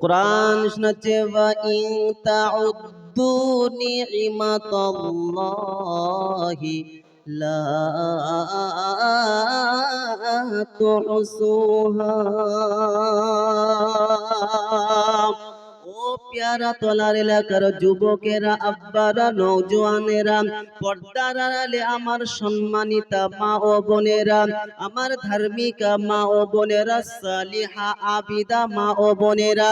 কোরআন শোনাচ্ছে ওয়া ইন তাউদ্দু নি'মাতাল্লাহি লা তুহসুহা। ও প্যারা তলার এলাকার যুবকেরা, আব্বারা, নওজওয়ানেরা, পর্দার আড়ালে আমার সম্মানিতা মা ও বোনেরা, আমার ধার্মিকা মা ও বোনেরা, সালিহা আবিদা মা ও বোনেরা,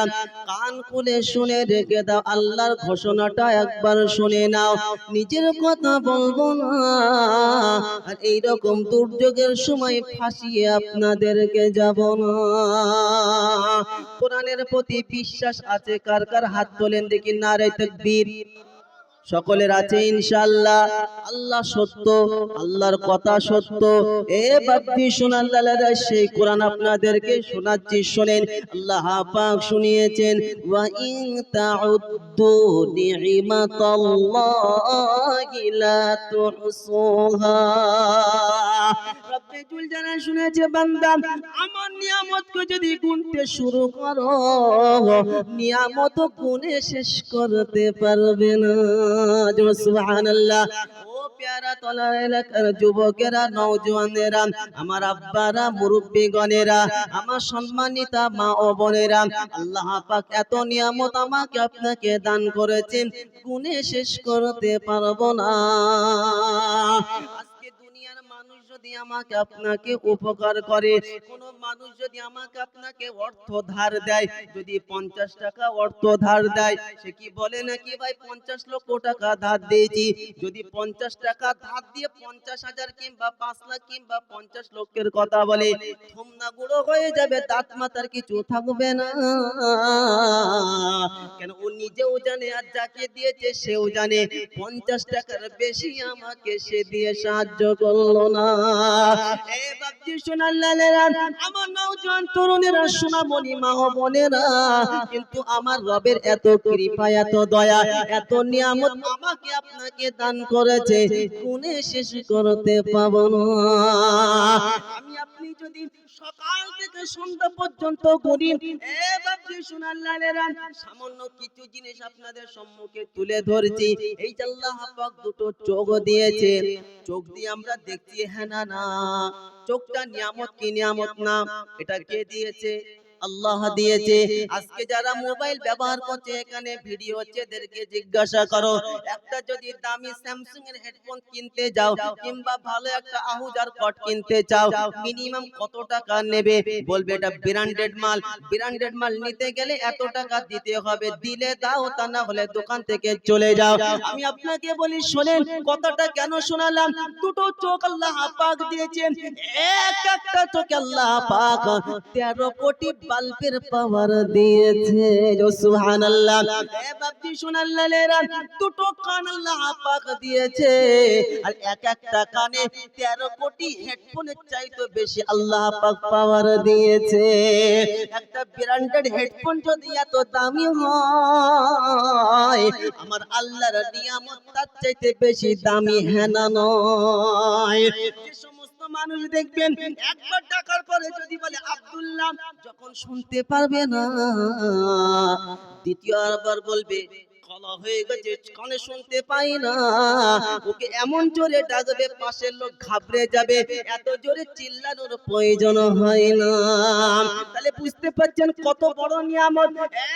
কান খুলে শুনে রেখে দাও। আল্লাহর ঘোষণাটা একবার শুনে নাও। নিজের কথা বলবো না, আর এইরকম দুর্যোগের সময় ফাঁসিয়ে আপনাদেরকে যাব না। কোরআনের প্রতি বিশ্বাস আছে কার কার? হাত তোলেন দেখি, নারে তাকবীর। সকলের আছে ইনশাআল্লাহ। আল্লাহ সত্য, আল্লাহর কথা সত্য। এ বাপ্পি শোনান লালারা, সেই কোরআন আপনাদেরকে শোনাচ্ছি, শোনেন। আল্লাহ পাক শুনিয়েছেন ওয়া ইন তাউদ্দু নি'মাতাল্লাহি লা তুহসুহা। রব্বে জুল জালাল শুনেছে, বান্দা আমার নিয়ামতকে যদি গুনতে শুরু করো, নিয়ামত গুনে শেষ করতে পারবে না। সুবহানাল্লাহ। ও প্যারা তলার এলাকার যুবকেরা, নওজওয়ানেরা, আমার আব্বারা, মুরব্বিগণেরা, আমার সম্মানিতা মা ও বোনেরা, আল্লাহ পাক এত নিয়ামত আমাকে আপনাকে দান করেছেন, গুনে শেষ করতে পারবো না। আজকে দুনিয়ার মানুষ যদি আমাকে আপনাকে উপকার করে, কোন মানুষ যদি আমাকে আপনাকে অর্থ ধার দেয়, যদি 50 টাকা অর্থ ধার দেয়, সে কি বলে নাকি ভাই 50 লক্ষ টাকা ধার দিয়েছি? যদি 50 টাকা ধার দিয়ে 50,000 কিংবা 5 লাখ কিংবা 50 লক্ষের কথা বলে, থুমনা গুঁড়ো হয়ে যাবে, দাঁত মাথার কিছু থাকবে না। কেন? ও নিজেও জানে আর যাকে দিয়েছে সেও জানে 50 টাকার বেশি আমাকে সে দিয়ে সাহায্য করলো না। এ বাপজি শোনার লালেরা, আমার নওজোয়ান তরুণেরা, সোনামণি মা ও বোনেরা, কিন্তু আমার রবের এত কৃপা, এত দয়া, এত নিয়ামত আমাকে আপনাকে দান করেছে, গুণে শেষ করতে পাবো না। আমি আপনি যদি সকাল থেকে সন্ধ্যা পর্যন্ত গুনি, এ বাপজি শোনার লালেরা, সামান্য কিছু জিনিস আপনাদের সম্মুখে তুলে ধরছি। এই যে আল্লাহ পাক দুটো চোখ দিয়েছে, চোখ দিয়ে আমরা দেখছি, হ্যাঁ না না, চোখটা নিয়ামত কি নিয়ামত না? এটা কে দিয়েছে? আল্লাহ দিয়েছে। আজকে যারা মোবাইল ব্যবহার করছে, এখানে ভিডিও হচ্ছে, এদেরকে জিজ্ঞাসা করো, একটা যদি দামি স্যামসাং এর হেডফোন কিনতে যাও কিংবা ভালো একটা আহুজার কট কিনতে চাও, মিনিমাম কত টাকা নেবে? বলবে এটা ব্র্যান্ডেড মাল। ব্র্যান্ডেড মাল নিতে গেলে এত টাকা দিতে হবে, দিলে দাও, তা না হলে দোকান থেকে চলে যাও। আমি আপনাকে বলি শোনেন, কথাটা কেন শোনালাম? দুটো চোখ আল্লাহ পাক দিয়েছেন, এক একটা চোখে আল্লাহ পাক 13 কোটি বাল্বের পাওয়ার দিয়েছে। সুবহানাল্লাহ। এ বাপজি শোনার লালেরা, দুটো কান আল্লাহ পাক দিয়েছে, আর এক একটা কানে 13 কোটি হেডফোনের চাইতে বেশি আল্লাহ পাক পাওয়ার দিয়েছে। একটা ব্র্যান্ডেড হেডফোন যদি এত দামি হয়, আমার আল্লাহর নিয়ামত তার চাইতে বেশি দামি, হ্যাঁ না নয়? যে সমস্ত মানুষ দেখবেন একবার টাকার পরে যদি বলে আব্দুল্লাহ, যখন শুনতে পারবে না, দ্বিতীয়বার বলবে কলা হয়ে গেছে, কানে শুনতে পাই না, ওকে এমন জোরে ডাকবে পাশের লোক ঘাবড়ে যাবে, এত জোরে চিল্লানোর প্রয়োজন হয় না। তাহলে বুঝতে পারছেন কত বড় নিয়ামত।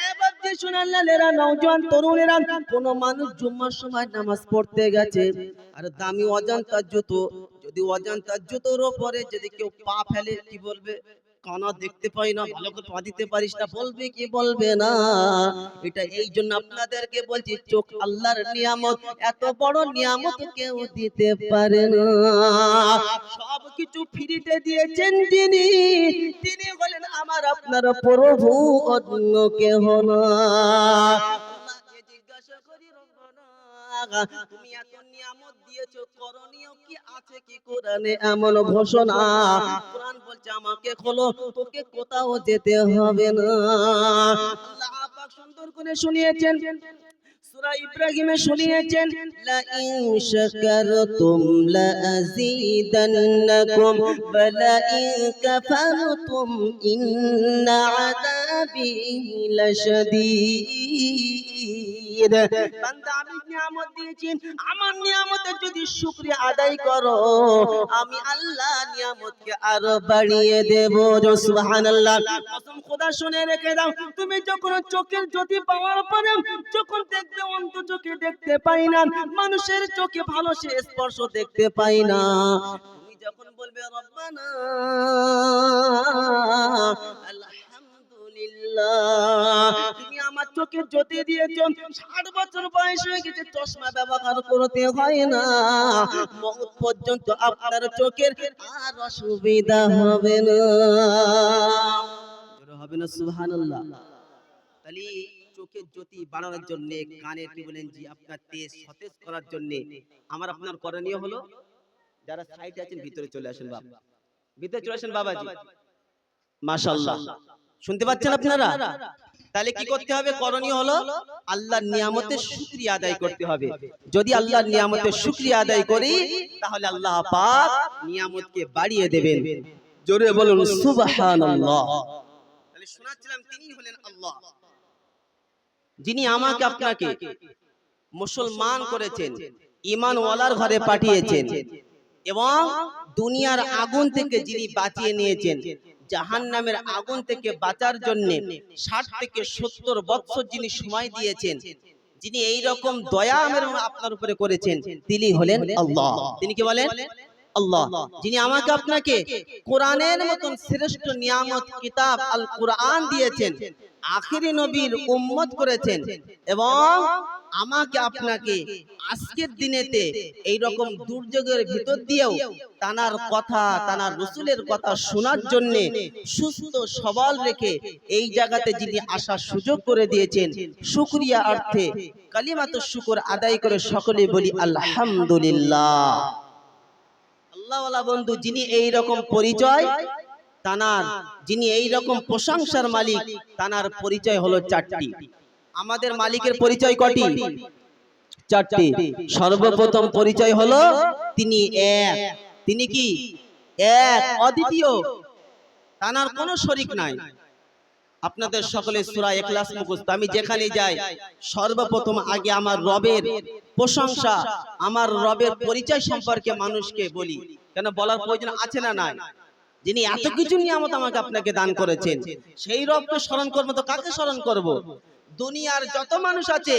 এবার যে শোনার লালেরা, নওজোয়ান তরুণেরা, কোন মানুষ জুম্মার সময় নামাজ পড়তে গেছে, আর দামি অজান্তা জুতো, যদি অজান্তা জুতোর উপরে যদি কেউ পা ফেলে, কি বলবে? কানা দেখতে পাই না, ভালো করে পা দিতে পারিস না, বলবে কি বলবে না? এটা এই জন্য আপনাদেরকে বলছি, চোখ আল্লাহর নিয়ামত, এত বড় নিয়ামত কেউ দিতে পারে না। সব কিছু ফ্রিতে দিয়েছেন তিনি, তিনি বলেন আমার আপনার প্রভু, অন্য কেহ না। জিজ্ঞাসা করি, তুমি এত নিয়ামত দিয়েছো, করণীয় কি আছে কি কোরআনে এমন ঘোষণা? কোরআন বলছে আমাকে খোলো, তোকে কোথাও যেতে হবে না। আল্লাহ পাক সুন্দর করে শুনিয়েছেন, সূরা ইব্রাহিমে শুনিয়েছেন, লা ইন শাকারতুম লা আযীদান্নাকুম ওয়া লা ইন কাফারতুম ইন্না আযাবি লাশাদীদ। বান্দা আমি নিয়ামত দিয়েছি, আমার নিয়ামতের যদি শুকরিয়া আদায় করো আমি আল্লাহ নিয়ামতকে আরো বাড়িয়ে দেব। সুবহানাল্লাহ। কসম খোদা শুনে রেখে দাও, তুমি যখন চোখের জ্যোতি পাওয়ার পরে যখন দেখবে অন্ত চোখে দেখতে পাই না, মানুষের চোখে ভালো সে স্পর্শ দেখতে পাই না, তুমি যখন বলবে রব্বানা আলহামদুলিল্লাহ, তুমি আমার চোখে জ্যোতি দিয়েছো, 60 বছর বয়স হয়ে গেছে চশমা ব্যবহার করতে হয় না, মওত পর্যন্ত আপনার চোখের আর অসুবিধা হবে না। জোরে হবে না সুবহানাল্লাহ। তাহলে চোখের জ্যোতি বাড়ানোর জন্য, কানের কি বলেন জি আপনার তেজ সতেজ করার জন্য আমার আপনার করণীয় হলো, যারা সাইডে আছেন ভিতরে চলে আসেন, বাবা ভিতরে চলে আসেন বাবাজি। মাশাআল্লাহ, শুনতে পাচ্ছেন আপনারা? তাহলে কি করতে হবে? করণীয় হলো আল্লাহর নিয়ামতের শুকরিয়া আদায় করতে হবে। যদি আল্লাহর নিয়ামতের শুকরিয়া আদায় করি তাহলে আল্লাহ পাক নিয়ামতকে বাড়িয়ে দেবেন। জোরে বলুন সুবহানাল্লাহ। তাহলে শোনাচ্ছিলাম তিনি হলেন আল্লাহ, যিনি আমাকে আপনাকে মুসলমান করেছেন, ঈমানওয়ালার ঘরে পাঠিয়েছেন এবং দুনিয়ার আগুন থেকে যিনি বাঁচিয়ে নিয়েছেন, জাহান্নামের আগুন থেকে বাঁচার জন্য 60 থেকে 70 বছর যিনি সময় দিয়েছেন, যিনি এই রকম দয়া আপনার উপরে করেছেন, তিনি হলেন আল্লাহ। তিনি কি বলেন? আল্লাহ। যিনি আমাকে আপনাকে কোরআনের মতন শ্রেষ্ঠ নিয়ামত কিতাব আল কোরআন দিয়েছেন, আখিরি নবীর উম্মত করেছেন এবং আমাকে আপনাকে আজকের দিনেতে এই রকম দুর্যোগের ভিতর দিয়েও তানার কথা, তানার রাসূলের কথা শোনার জন্য সুস্থ সবল রেখে এই জায়গাতে যিনি আসার সুযোগ করে দিয়েছেন, শুকরিয়া অর্থে কালিমাতুশ শুকর আদায় করে সকলে বলি আলহামদুলিল্লাহ। আল্লাহওয়ালা বন্ধু যিনি এই রকম পরিচয় তানার, যিনি এই রকম প্রশংসার মালিক, তানার পরিচয় হলো 4টি। আমাদের মালিকের পরিচয় কটি? 4টি। সর্বপ্রথম পরিচয় হলো তিনি এক। তিনি কি? এক, অদ্বিতীয়, তানার কোনো শরীক নাই। আপনাদের সকলের সূরা ইখলাস মুখস্থ। আমি যেখানে যাই সর্বপ্রথম আগে আমার রবের প্রশংসা, আমার রবের পরিচয় সম্পর্কে মানুষকে বলি। কেন বলার প্রয়োজন আছে না নাই? যিনি এত কিছু নিয়ামত আমাকে আপনাকে দান করেছেন, সেই রবকে স্মরণ করব তো কাকে স্মরণ করব? দুনিয়ার যত মানুষ আছে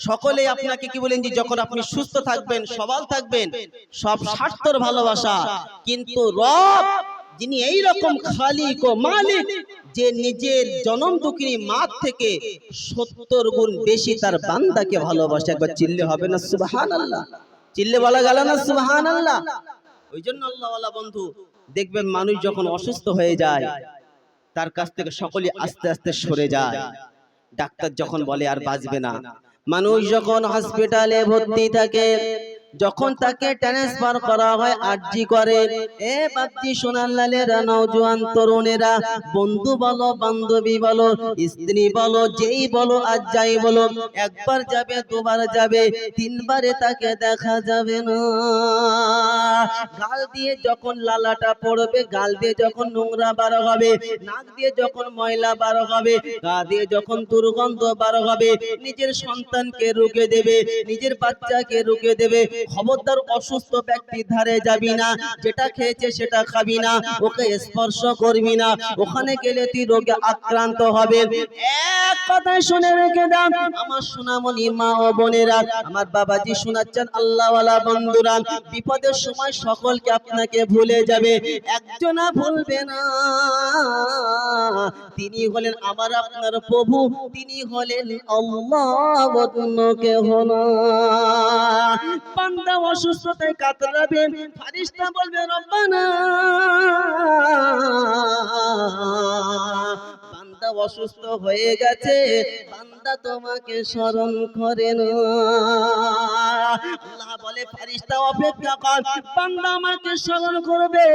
সকলে আপনাকে কি বলেন যে যখন আপনি সুস্থ থাকবেন, সবল থাকবেন, সব স্বার্থের ভালোবাসা, কিন্তু রব যিনি এই রকম খালিক ও মালিক, যে নিজের জনম দুঃখিনী মা থেকে 70 গুণ বেশি তার বান্দাকে ভালোবাসে। একবার চিল্লে হবে না সুবহানাল্লাহ? চিল্লে বলা গেল না সুবহানাল্লাহ? ওই জন্য আল্লাহওয়ালা বন্ধু দেখবেন মানুষ যখন অসুস্থ হয়ে যায় তার কাছ থেকে সকলে আস্তে আস্তে সরে যায়। ডাক্তার যখন বলে আর বাঁচবে না, মানুষ যখন হসপিটালে ভর্তি থাকে, যখন তাকে ট্রান্সফার করা হয় আরজি করে, এ বাচ্চি সোনার লালেরা, নওজোয়ান তরুণেরা, বন্ধু বলো, বান্ধবী বলো, স্ত্রী বলো, যেই বলো আর যাই বলো, একবার যাবে, দুবার যাবে, তিনবারে তাকে দেখা যাবে না। গাল দিয়ে যখন লালাটা পড়বে, গাল দিয়ে যখন নোংরা বার হবে, নাক দিয়ে যখন ময়লা বার হবে, গা দিয়ে যখন দুর্গন্ধ বার হবে, নিজের সন্তানকে রুখে দেবে, নিজের বাচ্চাকে রুখে দেবে। খবরদার অসুস্থ ব্যক্তির ধারে যাবি না, যেটা খেয়েছে সেটা খাবি না, ওকে স্পর্শ করবি না, ওখানে গেলে তুই রোগে আক্রান্ত হবে। এক কথায় শুনে রেখে দাও আমার সোনামণি মা ও বোনেরা, আমার বাবাজি শোনাচ্ছেন, আল্লাহওয়ালা বন্ধুরা, বিপদের সময় সকলকে আপনাকে ভুলে যাবে, একজনা ভুলবে না, তিনি হলেন আমার আপনার প্রভু, তিনি হলেন আল্লাহ, অন্য কেউ না। বান্দা অসুস্থতায় কাতরাবে, ফেরেশতা বলবে রব্বানা, বান্দা অসুস্থ হয়ে গেছে, বান্দা তোমাকে স্মরণ করে না। আল্লাহ বলে ফেরেশতা অপেক্ষা কর, বান্দা আমাকে স্মরণ করবে,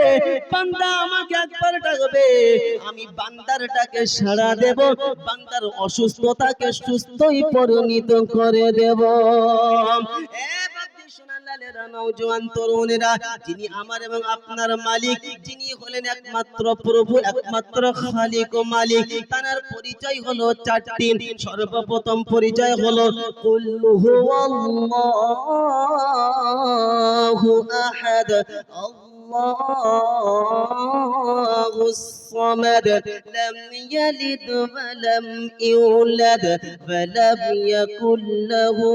বান্দা আমাকে একবার ডাকবে, আমি বান্দারটাকে সাড়া দেব, বান্দার অসুস্থতাকে সুস্থই পরিণত করে দেব। নওজোয়ান তরুণেরা, যিনি আমার এবং আপনার মালিক, যিনি হলেন একমাত্র প্রভু, একমাত্র খালিক ও মালিক, তার পরিচয় হলো চারটি। সর্বপ্রথম পরিচয় হলো কুল হুয়াল্লাহু আহাদ, আল্লাহুস সামাদ, লাম ইয়ালিদ ওয়া লাম ইউলাদ ওয়া লাম ইয়াকুল লাহু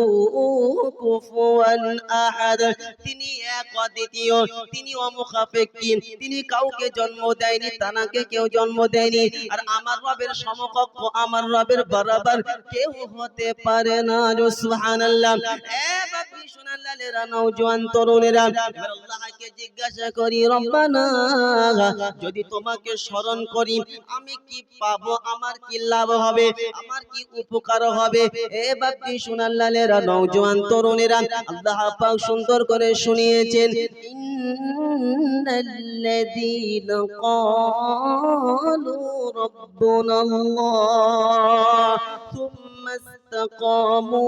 কুফুয়ান আহাদ। তিনি এক অদ্বিতীয়, তিনি অমুখাপেক্ষী, তিনি কাউকে জন্ম দেয়নি, তানাকে কেউ জন্ম দেয়নি। আর আমার রবের সমকক্ষ, আমার রবের বরাবর কেউ হতে পারে না। সুবহানাল্লাহ। এ বাপি সোনালালেরা, নওজোয়ান তরুণেরা, এবার আল্লাহকে জিজ্ঞাসা করি, রব্বানা, যদি তোমাকে স্মরণ করি আমি কি পাবো, আমার কি লাভ হবে, আমার কি উপকার হবে? এ বাপি সোনালালেরা, নওজোয়ান তরুণেরা, আল্লাহ পাক সুন্দর করে শুনিয়েছেন, ইন্নাল্লাযীনা ক্বালু রাব্বুনাল্লাহ থুম্মা ইসতাকামু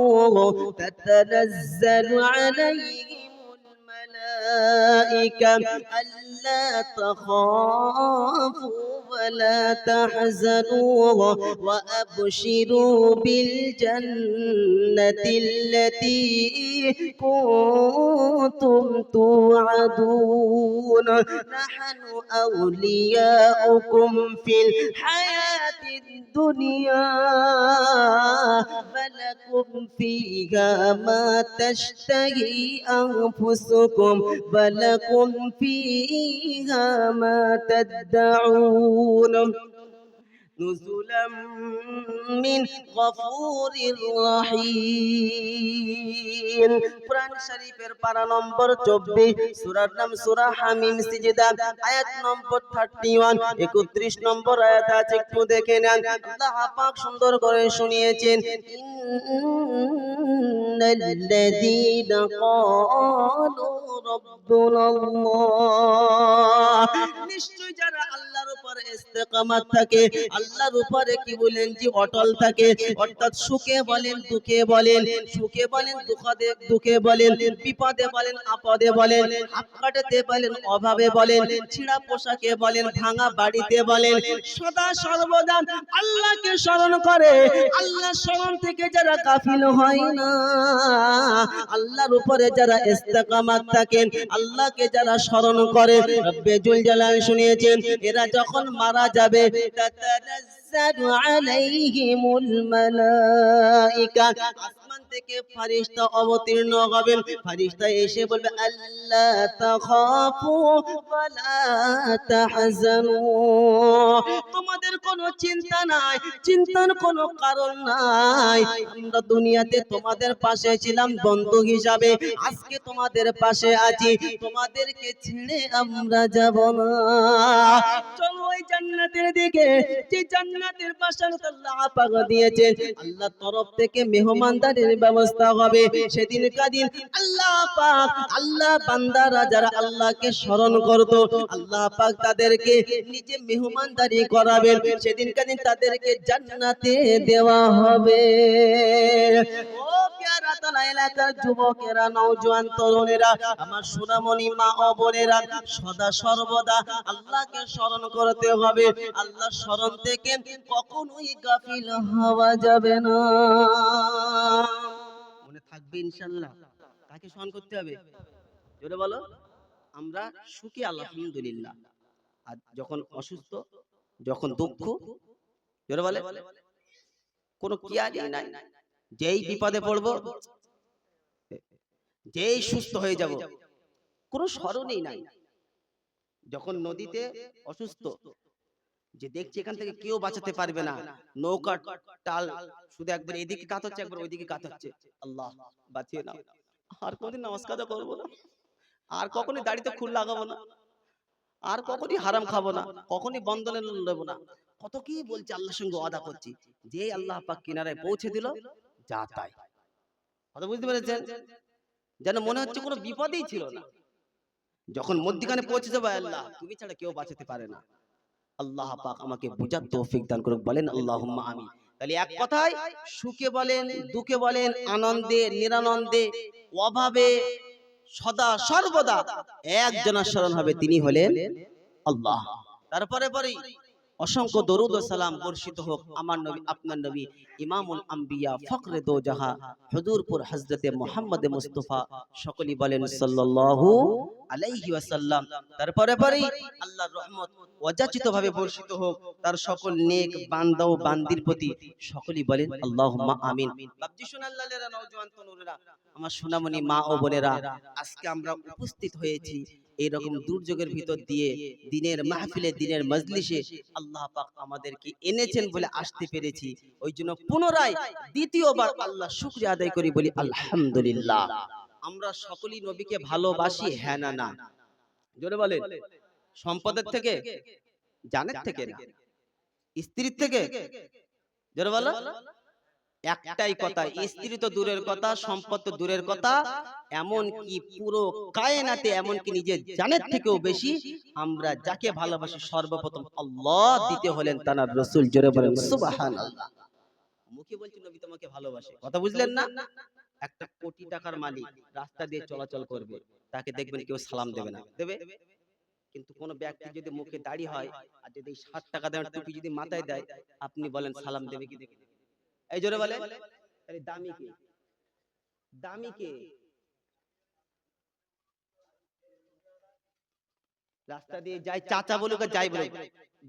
তাতানাজ্জালু আলাইহিমুল মালায়েকা আল্লা তাখাফু ওয়া লা তাহজানু ওয়া আবশিরু বিল জান্নাতিল্লাতী কুনতুম তুআদুন নাহনু আউলিয়াউকুম ফিল হায়াতিদ দুনিয়া ওয়ালাকুম ফিহা মা তাশতাহি আনফুসুকুম ওয়ালাকুম ফিহা মা তাদউন নুজুলাম মিন গফুরির রহিম। কুরআন শরীফের পারা নম্বর 24, সূরার নাম সূরা হামিম, সিজদা, আয়াত নম্বর 31, 31 নম্বর আয়াত আছে, একটু দেখে নেন। আল্লাহ পাক সুন্দর করে শুনিয়েছেন, ইন্নাল্লাযীনা ক্বালু রাব্বুনাল্লাহ, নিশ্চয় যারা আল্লাহর উপরে ইস্তেকামাত থাকে, আল্লাহর উপরে কি বলেন যে অটল থাকে, অর্থাৎ সুখে বলেন দুঃখে বলেন, সুখে বলেন দুঃখে বলেন, বিপদে বলেন আপদে বলেন, হাত কাটাতে বলেন অভাবে বলেন, ছিঁড়া পোশাকে বলেন ভাঙা বাড়িতে বলেন, সদা সর্বদা আল্লাহকে স্মরণ করে, আল্লাহর স্মরণ থেকে যারা গাফিল হয় না, আল্লাহর উপরে যারা ইস্তেকামাত থাকেন, আল্লাহকে যারা স্মরণ করে, রব্বে জুল জালাল শুনিয়েছেন, এরা যখন মারা যাবে তাতানাজ্জালু আলাইহিমুল মালায়েকা, আসমান থেকে ফেরেশতা অবতীর্ণ হবেন, ফেরেশতা এসে বলবে, আল্লা তাখাফু ওয়া লা তাহজানু, তোমাদের কোনো চিন্তা নাই, চিন্তার কোনো কারণ নাই, আমরা দুনিয়াতে তোমাদের পাশে ছিলাম বন্ধু হিসাবে, আজকে তোমাদের পাশে আছি, তোমাদেরকে ছেড়ে আমরা যাব না। চলো ওই জান্নাতের দিকে, যে জান্নাতের পাশে আল্লাহ পাক দিয়েছেন, আল্লাহর তরফ থেকে মেহমানদারির ব্যবস্থা হবে। সেদিন কাদিন আল্লাহ পাক, আল্লাহ বান্দারা যারা আল্লাহকে স্মরণ করত, আল্লাহ পাক তাদেরকে নিজে মেহমানদারি করাবেন, সেদিন কাদিন তাদেরকে জান্নাতে দেওয়া হবে। ও প্যারা তালা এলাকার যুবকেরা, নওজোয়ান তরুণেরা, আমার সোনামণি মা ও বোনেরা, সদা সর্বদা আল্লাহকে স্মরণ করতে হবে। আল্লাহ স্মরণ থেকে কখনোই গাফিল হওয়া যাবে না। মনে থাকবে ইনশাআল্লাহ। কাকে স্মরণ করতে হবে? জোরে বলো। আমরা সুখী আলহামদুলিল্লাহ, আর যখন অসুস্থ, যখন দুঃখ, জোরে বলে, কোনো কেয়ারই নাই, যেই বিপদে পড়বো, যেই সুস্থ হয়ে যাব, কোনো স্মরণই নাই। যখন নদীতে অসুস্থ, যে দেখছি এখান থেকে কেউ বাঁচাতে পারবে না, নৌকা টাল শুধু একবার এদিকে কাত হচ্ছে, একবার ওইদিকে কাত হচ্ছে, আল্লাহ বাঁচিয়ে নাও, আর কোনদিন নামাজ কাজা করবো না, আর কখনই দাড়িতে খুল লাগাবো না, আর কখনই হারাম খাবো না, কখনই বন্ধনে নেবো না, কত কি বলছে, আল্লাহর সঙ্গে ওয়াদা করছি, যে আল্লাহ পাক কিনারায় পৌঁছে দিল, যা তাই। কথা বুঝতে পেরেছেন? যেন মনে হচ্ছে কোনো বিপদেই ছিল না। যখন মধ্যখানে পৌঁছে যাবে, আল্লাহ তুমি ছাড়া কেউ বাঁচাতে পারে না। আল্লাহ পাক আমাকে বুঝার তৌফিক দান করুক, বলেন আল্লাহুম্মা আমিন। তাহলে এক কথায়, সুখে বলেন, দুঃখে বলেন, আনন্দে, নিরানন্দে, অভাবে, সদা সর্বদা একজনের স্মরণ হবে, তিনি হলেন আল্লাহ। তারপরে পরেই অসংখ্য দরুদ ও সালাম বর্ষিত হোক আমার নবী, আপনার নবী, ইমামুল আম্বিয়া, ফখরে দো জাহা, হুজুরপুর হযরতে মুহাম্মদ মুস্তাফা, সকলেই বলেন সাল্লাল্লাহু আলাইহি ওয়াসাল্লাম। তারপরে পরেই আল্লাহর রহমত অযাচিতভাবে বর্ষিত হোক তার সকল নেক বান্দা ও বান্দির প্রতি, সকলেই বলেন আল্লাহুম্মা আমিন। বাপজি সোনাল্লালেরা, নওজোয়ান তরুণেরা, আমার সোনামণি মা ও বোনেরা, আজকে আমরা উপস্থিত হয়েছি এইরকম দুর্যোগের ভিতর দিয়ে, দিনের মাহফিলে, দিনের মজলিসে আল্লাহ পাক আমাদেরকে এনেছেন বলে আসতে পেরেছি। ওই জন্য পুনরায় দ্বিতীয়বার আল্লাহ শুকরিয়া আদায় করি, বলি আলহামদুলিল্লাহ। আমরা সকলেই নবীকে ভালোবাসি, হ্যাঁ না না? জোরে বলেন। সম্পদের থেকে, জানের থেকে না, স্ত্রীর থেকে, জোরে বলো। একটাই কথা, স্ত্রী তো দূরের কথা, সম্পদ তো দূরের কথা, এমন কি পুরো কায়নাতে, এমন কি নিজের জানের থেকেও বেশি আমরা যাকে ভালোবাসি, সর্বপ্রথম আল্লাহ, দিতে হলেন তার রাসূল। জোরে বলেন সুবহানাল্লাহ। মুখে বলছি নবী তোমাকে ভালোবাসে, কথা বুঝলেন না? একটা কোটি টাকার মালিক রাস্তা দিয়ে চলাচল করবে, তাকে দেখবেন কেউ সালাম দেবে না, দেবে? কিন্তু কোন ব্যক্তি যদি মুখে দাড়ি হয় আর যদি 60 টাকা দেওয়ার টুপি যদি মাথায় দেয়, আপনি বলেন সালাম দেবে কি দেবে? এই জোরে বলে। তাহলে দামি কে? দামি কে? রাস্তা দিয়ে যায়, চাচা বলুক আর যাই বলুক,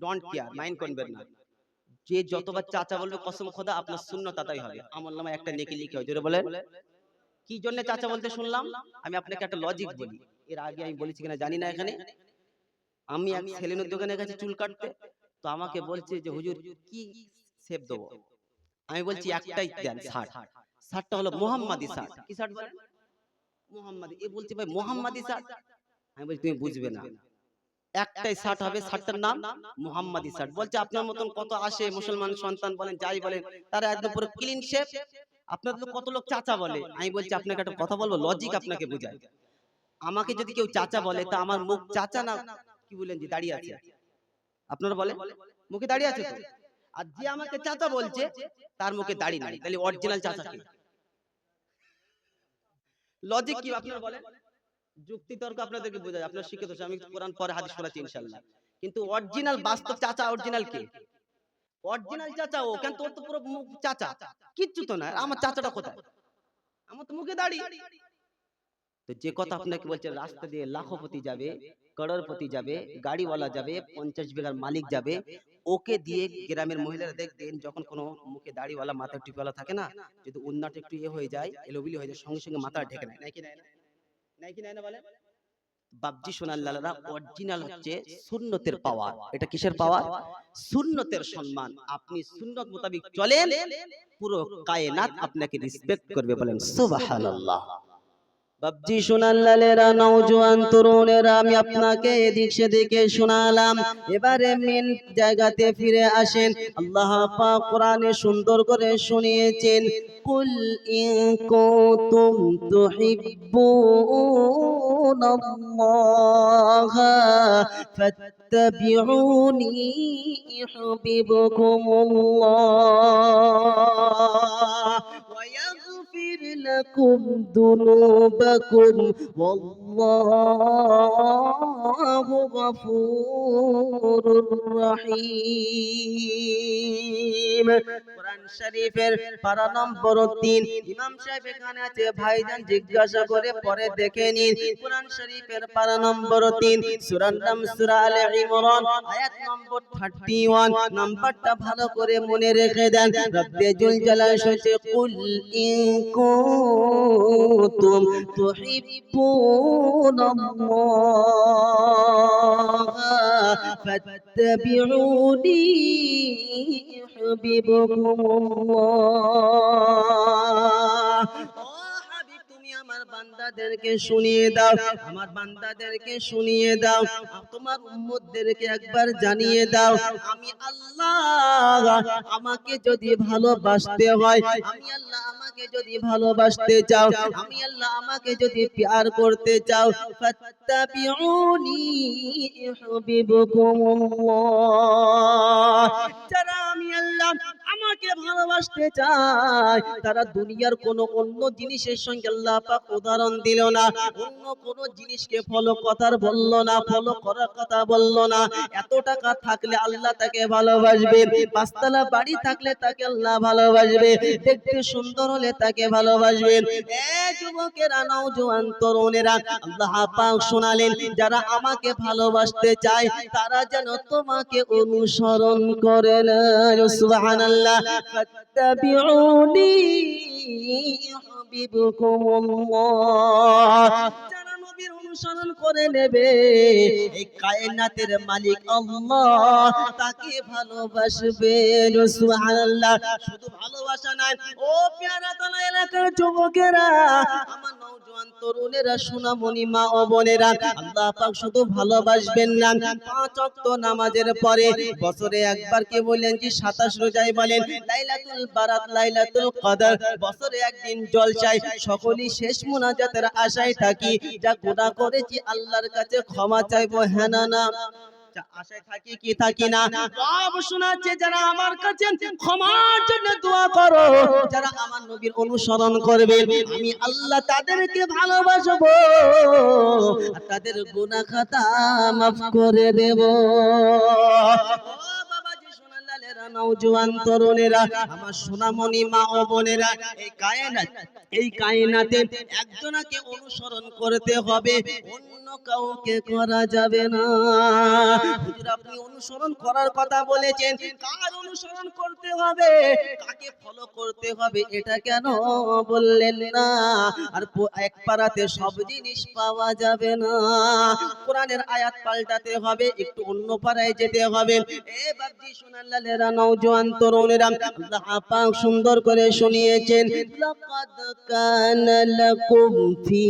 ডোন্ট কেয়ার, মাইন্ড করবেন না। যে যতবার চাচা বলবে, কসম খোদা আপনার সুন্নাত আদায় হবে, আমলনামায় একটা নেকি লিখে হয়। জোরে বলেন। কি জন্য চাচা বলতে শুনলাম? আমি আপনাকে একটা লজিক বলি, এর আগে আমি বলেছি কিনা জানি না এখানে। আমি এক সেলুনের দোকানে গেছি চুল কাটতে, তো আমাকে বলছে যে হুজুর কি শেপ দেবো? আমি বলছি একটাই দেন, শার্ট। শার্টটা হলো মোহাম্মদী শার্ট। কি শার্ট বলেন? মোহাম্মদী। এ বলছে ভাই মোহাম্মদী শার্ট। আমি বলছি তুমি বুঝবে না, একটাই শার্ট হবে, শার্টটার নাম মোহাম্মদী শার্ট। বলছে আপনার মতন কত আসে মুসলমান সন্তান বলেন, যাই বলেন, তারা একদম পুরো ক্লিন শেপ, আপনাদের তো কত লোক চাচা বলে। আমি বলছি আপনাকে একটা কথা বলবো, লজিক আপনাকে বোঝায়। আমাকে যদি কেউ চাচা বলে, তা আমার মুখ চাচা না কি বলেন যে দাঁড়িয়ে আছে? আপনারা বলেন মুখে দাঁড়িয়ে আছে তো। আর যে আমাকে চাচা বলছে তার মুখে দাড়ি নাই, তাহলে অরিজিনাল চাচা কি? লজিক কি আপনারা বলেন? যুক্তি তর্ক আপনাদেরকে বোঝায়, আপনারা শিক্ষিত, আমি কোরআন পরে হাদিস পড়াচ্ছি ইনশাআল্লাহ। কিন্তু অরিজিনাল বাস্তব চাচা অরিজিনাল কে? অরিজিনাল চাচা ও কেন? তোর তো পুরো মুখ চাচা, কিচ্ছু তো না। আমার চাচাটা কোথায়? আমার তো মুখে দাড়ি। তো যে কথা আপনাকে বলছে, রাস্তা দিয়ে লাখপতি যাবে, করোড়পতি যাবে, গাড়িওয়ালা যাবে, 50 বিঘার মালিক যাবে, ওকে দিয়ে গ্রামের মহিলারা দেখবেন যখন কোনো মুখে দাড়িওয়ালা, মাথায় টুপিওয়ালা থাকে না, যদি উন্নাটা একটু হয়ে যায়, এলোবিলি হয়ে যায়, সঙ্গে সঙ্গে মাথা ঢেকে নেয়, নাকি নেয় না? নাকি নেয় না বলেন? বাপজি সোনাল্লাহরা, অরিজিনাল হচ্ছে সুন্নতের পাওয়ার। এটা কিসের পাওয়ার? সুন্নতের সম্মান। আপনি সুন্নত মোতাবেক চলেন, পুরো কায়নাত আপনাকে রেসপেক্ট করবে, বলেন সুবহানাল্লাহ। বাপজি সোনাল্লালেরা, নওজোয়ান তরুণেরা, আমি আপনাকে এদিক সেদিকে শোনালাম, এবারে মেন জায়গাতে ফিরে আসেন। আল্লাহ পাক কোরআনে সুন্দর করে শুনিয়েছেন, কুল ইন কুনতুম তুহিব্বুনাল্লাহ ফাত্তাবিউনি ইউহিব্বুকুমুল্লাহ ওয়া ইয়াগফির লাকুম দুনুবাকুম ওয়াল্লাহু গফুরুর রহিম। কোরআন শরীফের পারা নম্বর 3। ইমাম সাহেব এখানে আছে, ভাইজান জিজ্ঞাসা করে পরে দেখে নিন। কোরআন শরীফের পারা নম্বর 3, সূরার নাম সূরা আলে ইমরান, আয়াত নম্বর 31। নাম্বারটা ভালো করে মনে রেখে দেন। রব্বে জুল জালাল বলছে, কুল ইন কুনতুম তুহিব্বুনাল্লাহ ফাত্তাবিউনি ইউহিব্বুকুমুল্লাহ। ও হাবিব, তুমি আমার বান্দাদের বান্দাদেরকে শুনিয়ে দাও, আমার বান্দাদেরকে শুনিয়ে দাও, তোমার উম্মতদেরকে একবার জানিয়ে দাও, আমি আল্লাহ আমাকে যদি ভালোবাসতে হয়, আমি আল্লাহ আমাকে যদি ভালোবাসতে চাও, আমি আল্লাহ আমাকে যদি প্যার করতে চাও, ফাত্তাবিউনি ইউহিব্বুকুমুল্লাহ। যারা আমি আল্লাহ আমাকে ভালোবাসতে চায়, তারা দুনিয়ার কোন অন্য জিনিসের সঙ্গে আল্লাহ পাক উদাহরণ দিল না, অন্য কোন জিনিসকে ফলো কথার বলল না, ফলো করার কথা বলল না। এত টাকা থাকলে আল্লাহ তাকে ভালোবাসবে, পাঁচতলা বাড়ি থাকলে তাকে আল্লাহ ভালোবাসবে, দেখতে সুন্দর হলে তাকে ভালোবাসবে। এ যুবকেরা, নওজোয়ান তরুণেরা, আল্লাহ পাক শোনালেন, যারা আমাকে ভালোবাসতে চায় তারা যেন তোমাকে অনুসরণ করে না। সুবহানাল্লাহ। ফাত্তাবিউনি ইউহিব্বুকুমুল্লাহ। যারা নবীর অনুসরণ করে নেবে, এই কায়নাতের মালিক আল্লাহ তাকে ভালোবাসবে। সুবহানাল্লাহ। শুধু ভালোবাসা নয়, ও পেয়ারা তলা এলাকার যুবকেরা, আমার নওজোয়ান তরুণেরা, সোনামণি মা ও বোনেরা, আল্লাহ পাক শুধু ভালোবাসবেন না, 5 ওয়াক্ত নামাজের পরে বছরে একবার কে বলেন যে 27 রোজায় বলেন লাইলাতুল বারাত, লাইলাতুল কদর, বছরে একদিন জলসায় সকলেই শেষ মুনাজাতের আশায় থাকি, যা গুনাহ করেছি আল্লাহর কাছে ক্ষমা চাইবো, হ্যাঁ না না আশায় থাকি কি থাকি না? রব শোনাচ্ছে, যারা আমার কাছে ক্ষমার জন্য দোয়া করো, যারা আমার নবীর অনুসরণ করবে, আমি আল্লাহ তাদেরকে ভালোবাসবো আর তাদের গুনাহ খাতা মাফ করে দেব। নওজোয়ান তরুণেরা, আমার সোনামণি মা ও বোনেরা, এই কায়নাতে একজনকে অনুসরণ করতে হবে, অন্য কাউকে করা যাবে না। হুজুর আপনি অনুসরণ করার কথা বলেছেন, কার অনুসরণ করতে হবে, কাকে ফলো করতে হবে, এটা কেন বললেন না? আর এক পারাতে সব জিনিস পাওয়া যাবে না, কোরআনের আয়াত পাল্টাতে হবে, একটু অন্য পারায় যেতে হবে। এ বাপজি সোনাল্লালেরা, নওজোয়ান তরুণেরা, আল্লাহ পাক সুন্দর করে শুনিয়েছেন, লাকাদ কানা লাকুম ফি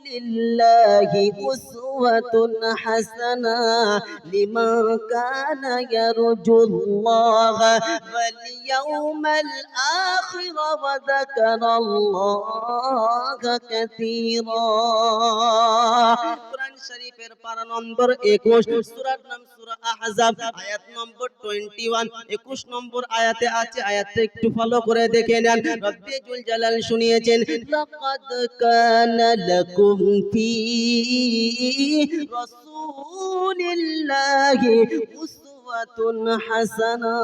রাসূলিল্লাহি উসওয়াতুন হাসানা লিমান কানা ইয়ারজুল্লাহ ওয়াল ইয়াউমাল আখির ওয়া যাকারাল্লাহা কাসীরা। কোরআন শরীফের পারা নম্বর 21, সূরার নাম সূরা আহজাব, আয়াত নম্বর 21, 21 নম্বর আয়াতে আছে। আয়াতটা একটু ফলো করে দেখে নেন। রব্বুল জালাল শুনিয়েছেন, লাকাদ কানা লাকুম ফি রাসূলিল্লাহি উসওয়াতুন হাসানা।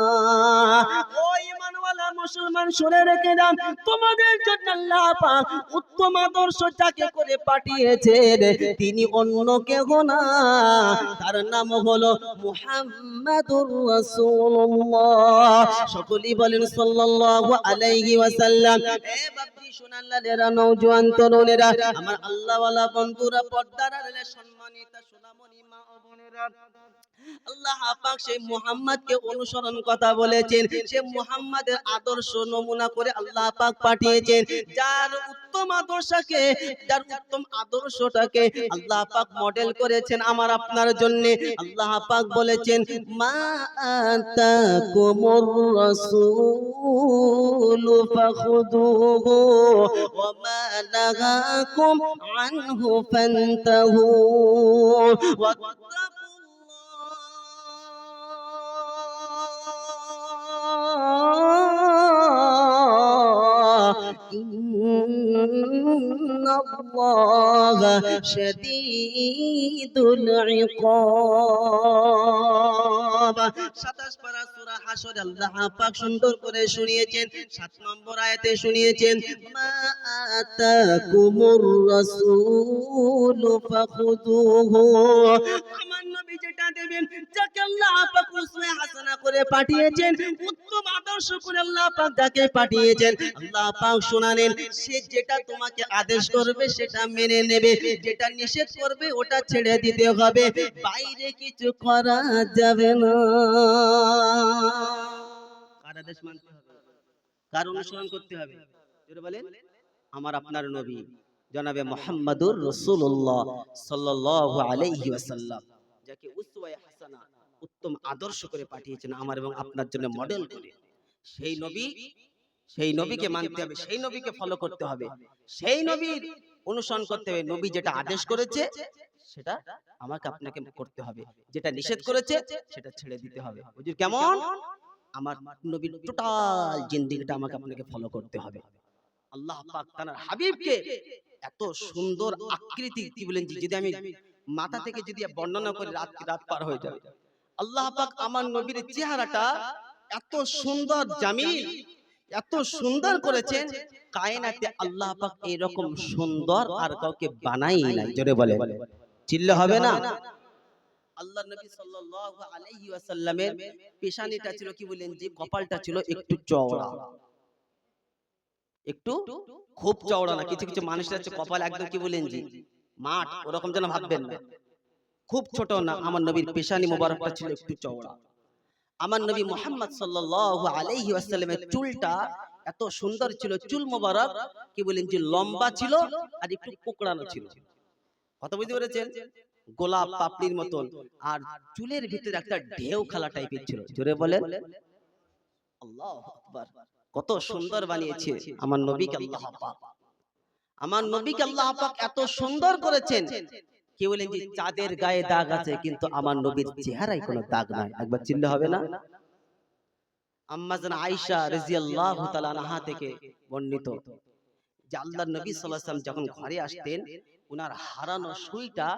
ও ঈমানওয়ালা মুসলমান, শুনে রেখে দাও, তোমাদের জন্য আল্লাহ পাক উত্তম আদর্শ যাকে করে পাঠিয়েছেন, তিনি অন্য কেউ না, তার নাম হলো মুহাম্মাদুর রাসূলুল্লাহ। সকলেই বলেন সাল্লাল্লাহু আলাইহি ওয়াসাল্লাম। এ বাপজি সোনাল্লালেরা, নওজোয়ান তরুণেরা, আমার আল্লাহওয়ালা বন্ধুরা, পর্দার আড়ালে সম্মানিত সোনামণি মা ও বোনেরা, আল্লাহ পাক সেই মুহাম্মদকে অনুসরণ কথা বলেছেন, সে মুহাম্মাদের আদর্শ নমুনা করে আল্লাহ পাক পাঠিয়েছেন, যার উত্তম আদর্শটাকে আল্লাহ পাক মডেল করেছেন আমার আপনার জন্য। আল্লাহ পাক বলেছেন, মা আতাকুমুর রাসূলু ফাখুযুহু ওয়া মা নাহাকুম আনহু ফান্তাহু ইন্নাল্লাহা শাদীদুল ইকাব। 27 পারা সূরা হাসর, আল্লাহ পাক সুন্দর করে শুনিয়েছেন, 7 নম্বর আয়াতে শুনিয়েছেন, মা আতাকুমুর রাসূলু ফাখুযুহু। আমার নবী যেটা দেবেন, যাকে আল্লাহ পাক উসওয়া হাসানা করে পাঠিয়েছেন, উত্তম আদর্শ করে আল্লাহ পাক যাকে পাঠিয়েছেন, আল্লাহ পাক শোনালেন, সে যেটা তোমাকে আদেশ করবে সেটা মেনে নেবে, যেটা নিষেধ করবে ওটা ছেড়ে দিতে হবে, বাইরে কিছু করা যাবে না। কার আদেশ মানতে হবে, কার অনুসরণ করতে হবে, জোরে বলেন। আমার আপনার নবী জনাবে মুহাম্মাদুর রাসূলুল্লাহ সাল্লাল্লাহু আলাইহি ওয়াসাল্লাম, যাকে উসওয়ায়ে হাসানা উত্তম আদর্শ করে পাঠিয়েছেন আমার এবং আপনার জন্য মডেল করে। সেই নবী, সেই নবীকে মানতে হবে, সেই নবীকে ফলো করতে হবে, সেই নবীর অনুসরণ করতে হবে। নবী যেটা আদেশ করেছে সেটা আমাকে আপনাকে করতে হবে, যেটা নিষেধ করেছে সেটা ছেড়ে দিতে হবে। হুজুর কেমন? আমার নবীর টোটাল জিন্দেগিটা আমাকে আপনাকে ফলো করতে হবে। আল্লাহ পাক তার হাবিবকে এত সুন্দর আকৃতি, কি বলেন, যদি আমি মাথা থেকে যদি বর্ণনা করি রাত রাত পার হয়ে যাবে। আল্লাহ পাক আমার নবীর চেহারাটা এত সুন্দর জামিল, এত সুন্দর করেছেন, কায়নাতে আল্লাহ পাক এরকম সুন্দর আর কাউকে বানাই নাই। জোরে বলে, চিল্লা হবে না? আল্লাহ নবী সাল্লাল্লাহু আলাইহি ওয়াসাল্লামের পেশানিটা ছিল, কি বলেন, যে কপালটা ছিল একটু চওড়া, একটু খুব চওড়া না। কিছু কিছু মানুষের আছে কপাল একদম, কি বলেন, জি মাঠ, ওরকম যেন ভাববেন না। খুব ছোট না, আমার নবীর পেশানি মোবারকটা ছিল একটু চওড়া। আমার নবী মুহাম্মদ সাল্লাল্লাহু আলাইহি ওয়াসাল্লামের চুলটা এত সুন্দর ছিল, চুল মোবারক, কি বলেন, যে লম্বা ছিল আর একটু কোকড়ানো ছিল। কথা বুঝতে পেরেছেন? গোলাপ পাপড়ির মতন, আর চুলের ভিতরে একটা ঢেউ খেলা টাইপের ছিল। জোরে বলেন আল্লাহু আকবার। কত সুন্দর বানিয়েছে আমার নবীকে আল্লাহ পাক। আমার নবীকে আল্লাহ পাক এত সুন্দর করেছেন, কি বলেন, যে চাঁদের গায়ে দাগ আছে কিন্তু আমার নবীর চেহারায় কোনো দাগ নাই। একবার চিল্লা হবে না? আম্মা জান আয়েশা রাদিয়াল্লাহু তাআলা আনহা থেকে বর্ণিত যে আল্লাহর নবী সাল্লাল্লাহু আলাইহি ওয়াসাল্লাম যখন ঘরে আসতেন, উনার হারানো সুইটা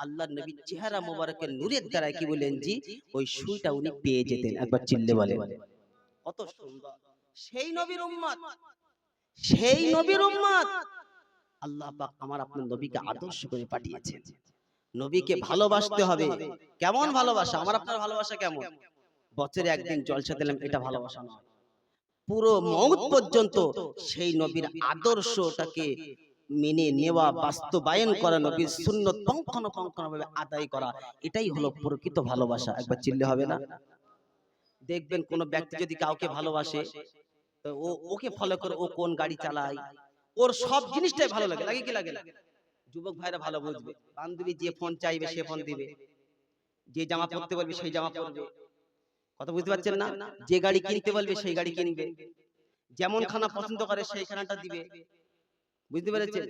আল্লাহর নবীর চেহারা মোবারকের নূরের দ্বারা, কি বলেন, জি ওই সুইটা উনি পেয়ে যেতেন। একবার চিল্লে বলেন কত সুন্দর। সেই নবীর উম্মত, সেই নবীর উম্মত আল্লাহ পাক আমার আপনার নবীকে আদর্শ করে পাঠিয়েছেন। নবীকে ভালোবাসতে হবে। কেমন ভালোবাসা? আমার আপনার ভালোবাসা কেমন? বছরে একদিন জলসা দিলাম, এটা ভালোবাসা নয়। পুরো মওত পর্যন্ত সেই নবীর আদর্শটাকে মেনে নেওয়া, বাস্তবায়ন করা, নবীর সুন্নত পুঙ্খানুপুঙ্খভাবে আদায় করা, এটাই হলো প্রকৃত ভালোবাসা। একবার চিল্লে হবে না? দেখবেন কোন ব্যক্তি যদি কাউকে ভালোবাসে, তো ওকে ফলো করে, ও কোন গাড়ি চালায়, ওর সব জিনিসটাই ভালো লাগে। লাগে কি লাগে না? যুবক ভাইরা ভালো বুঝবে। বান্ধবী যে ফোন চাইবে সে ফোন দিবে, যে জামা পরতে বলবে সেই জামা পরবে। কথা বুঝতে পারছেন না? যে গাড়ি কিনতে বলবে সেই গাড়ি কিনবে, যেমন খানা পছন্দ করে সেই খানাটা দিবে। বুঝতে পেরেছেন?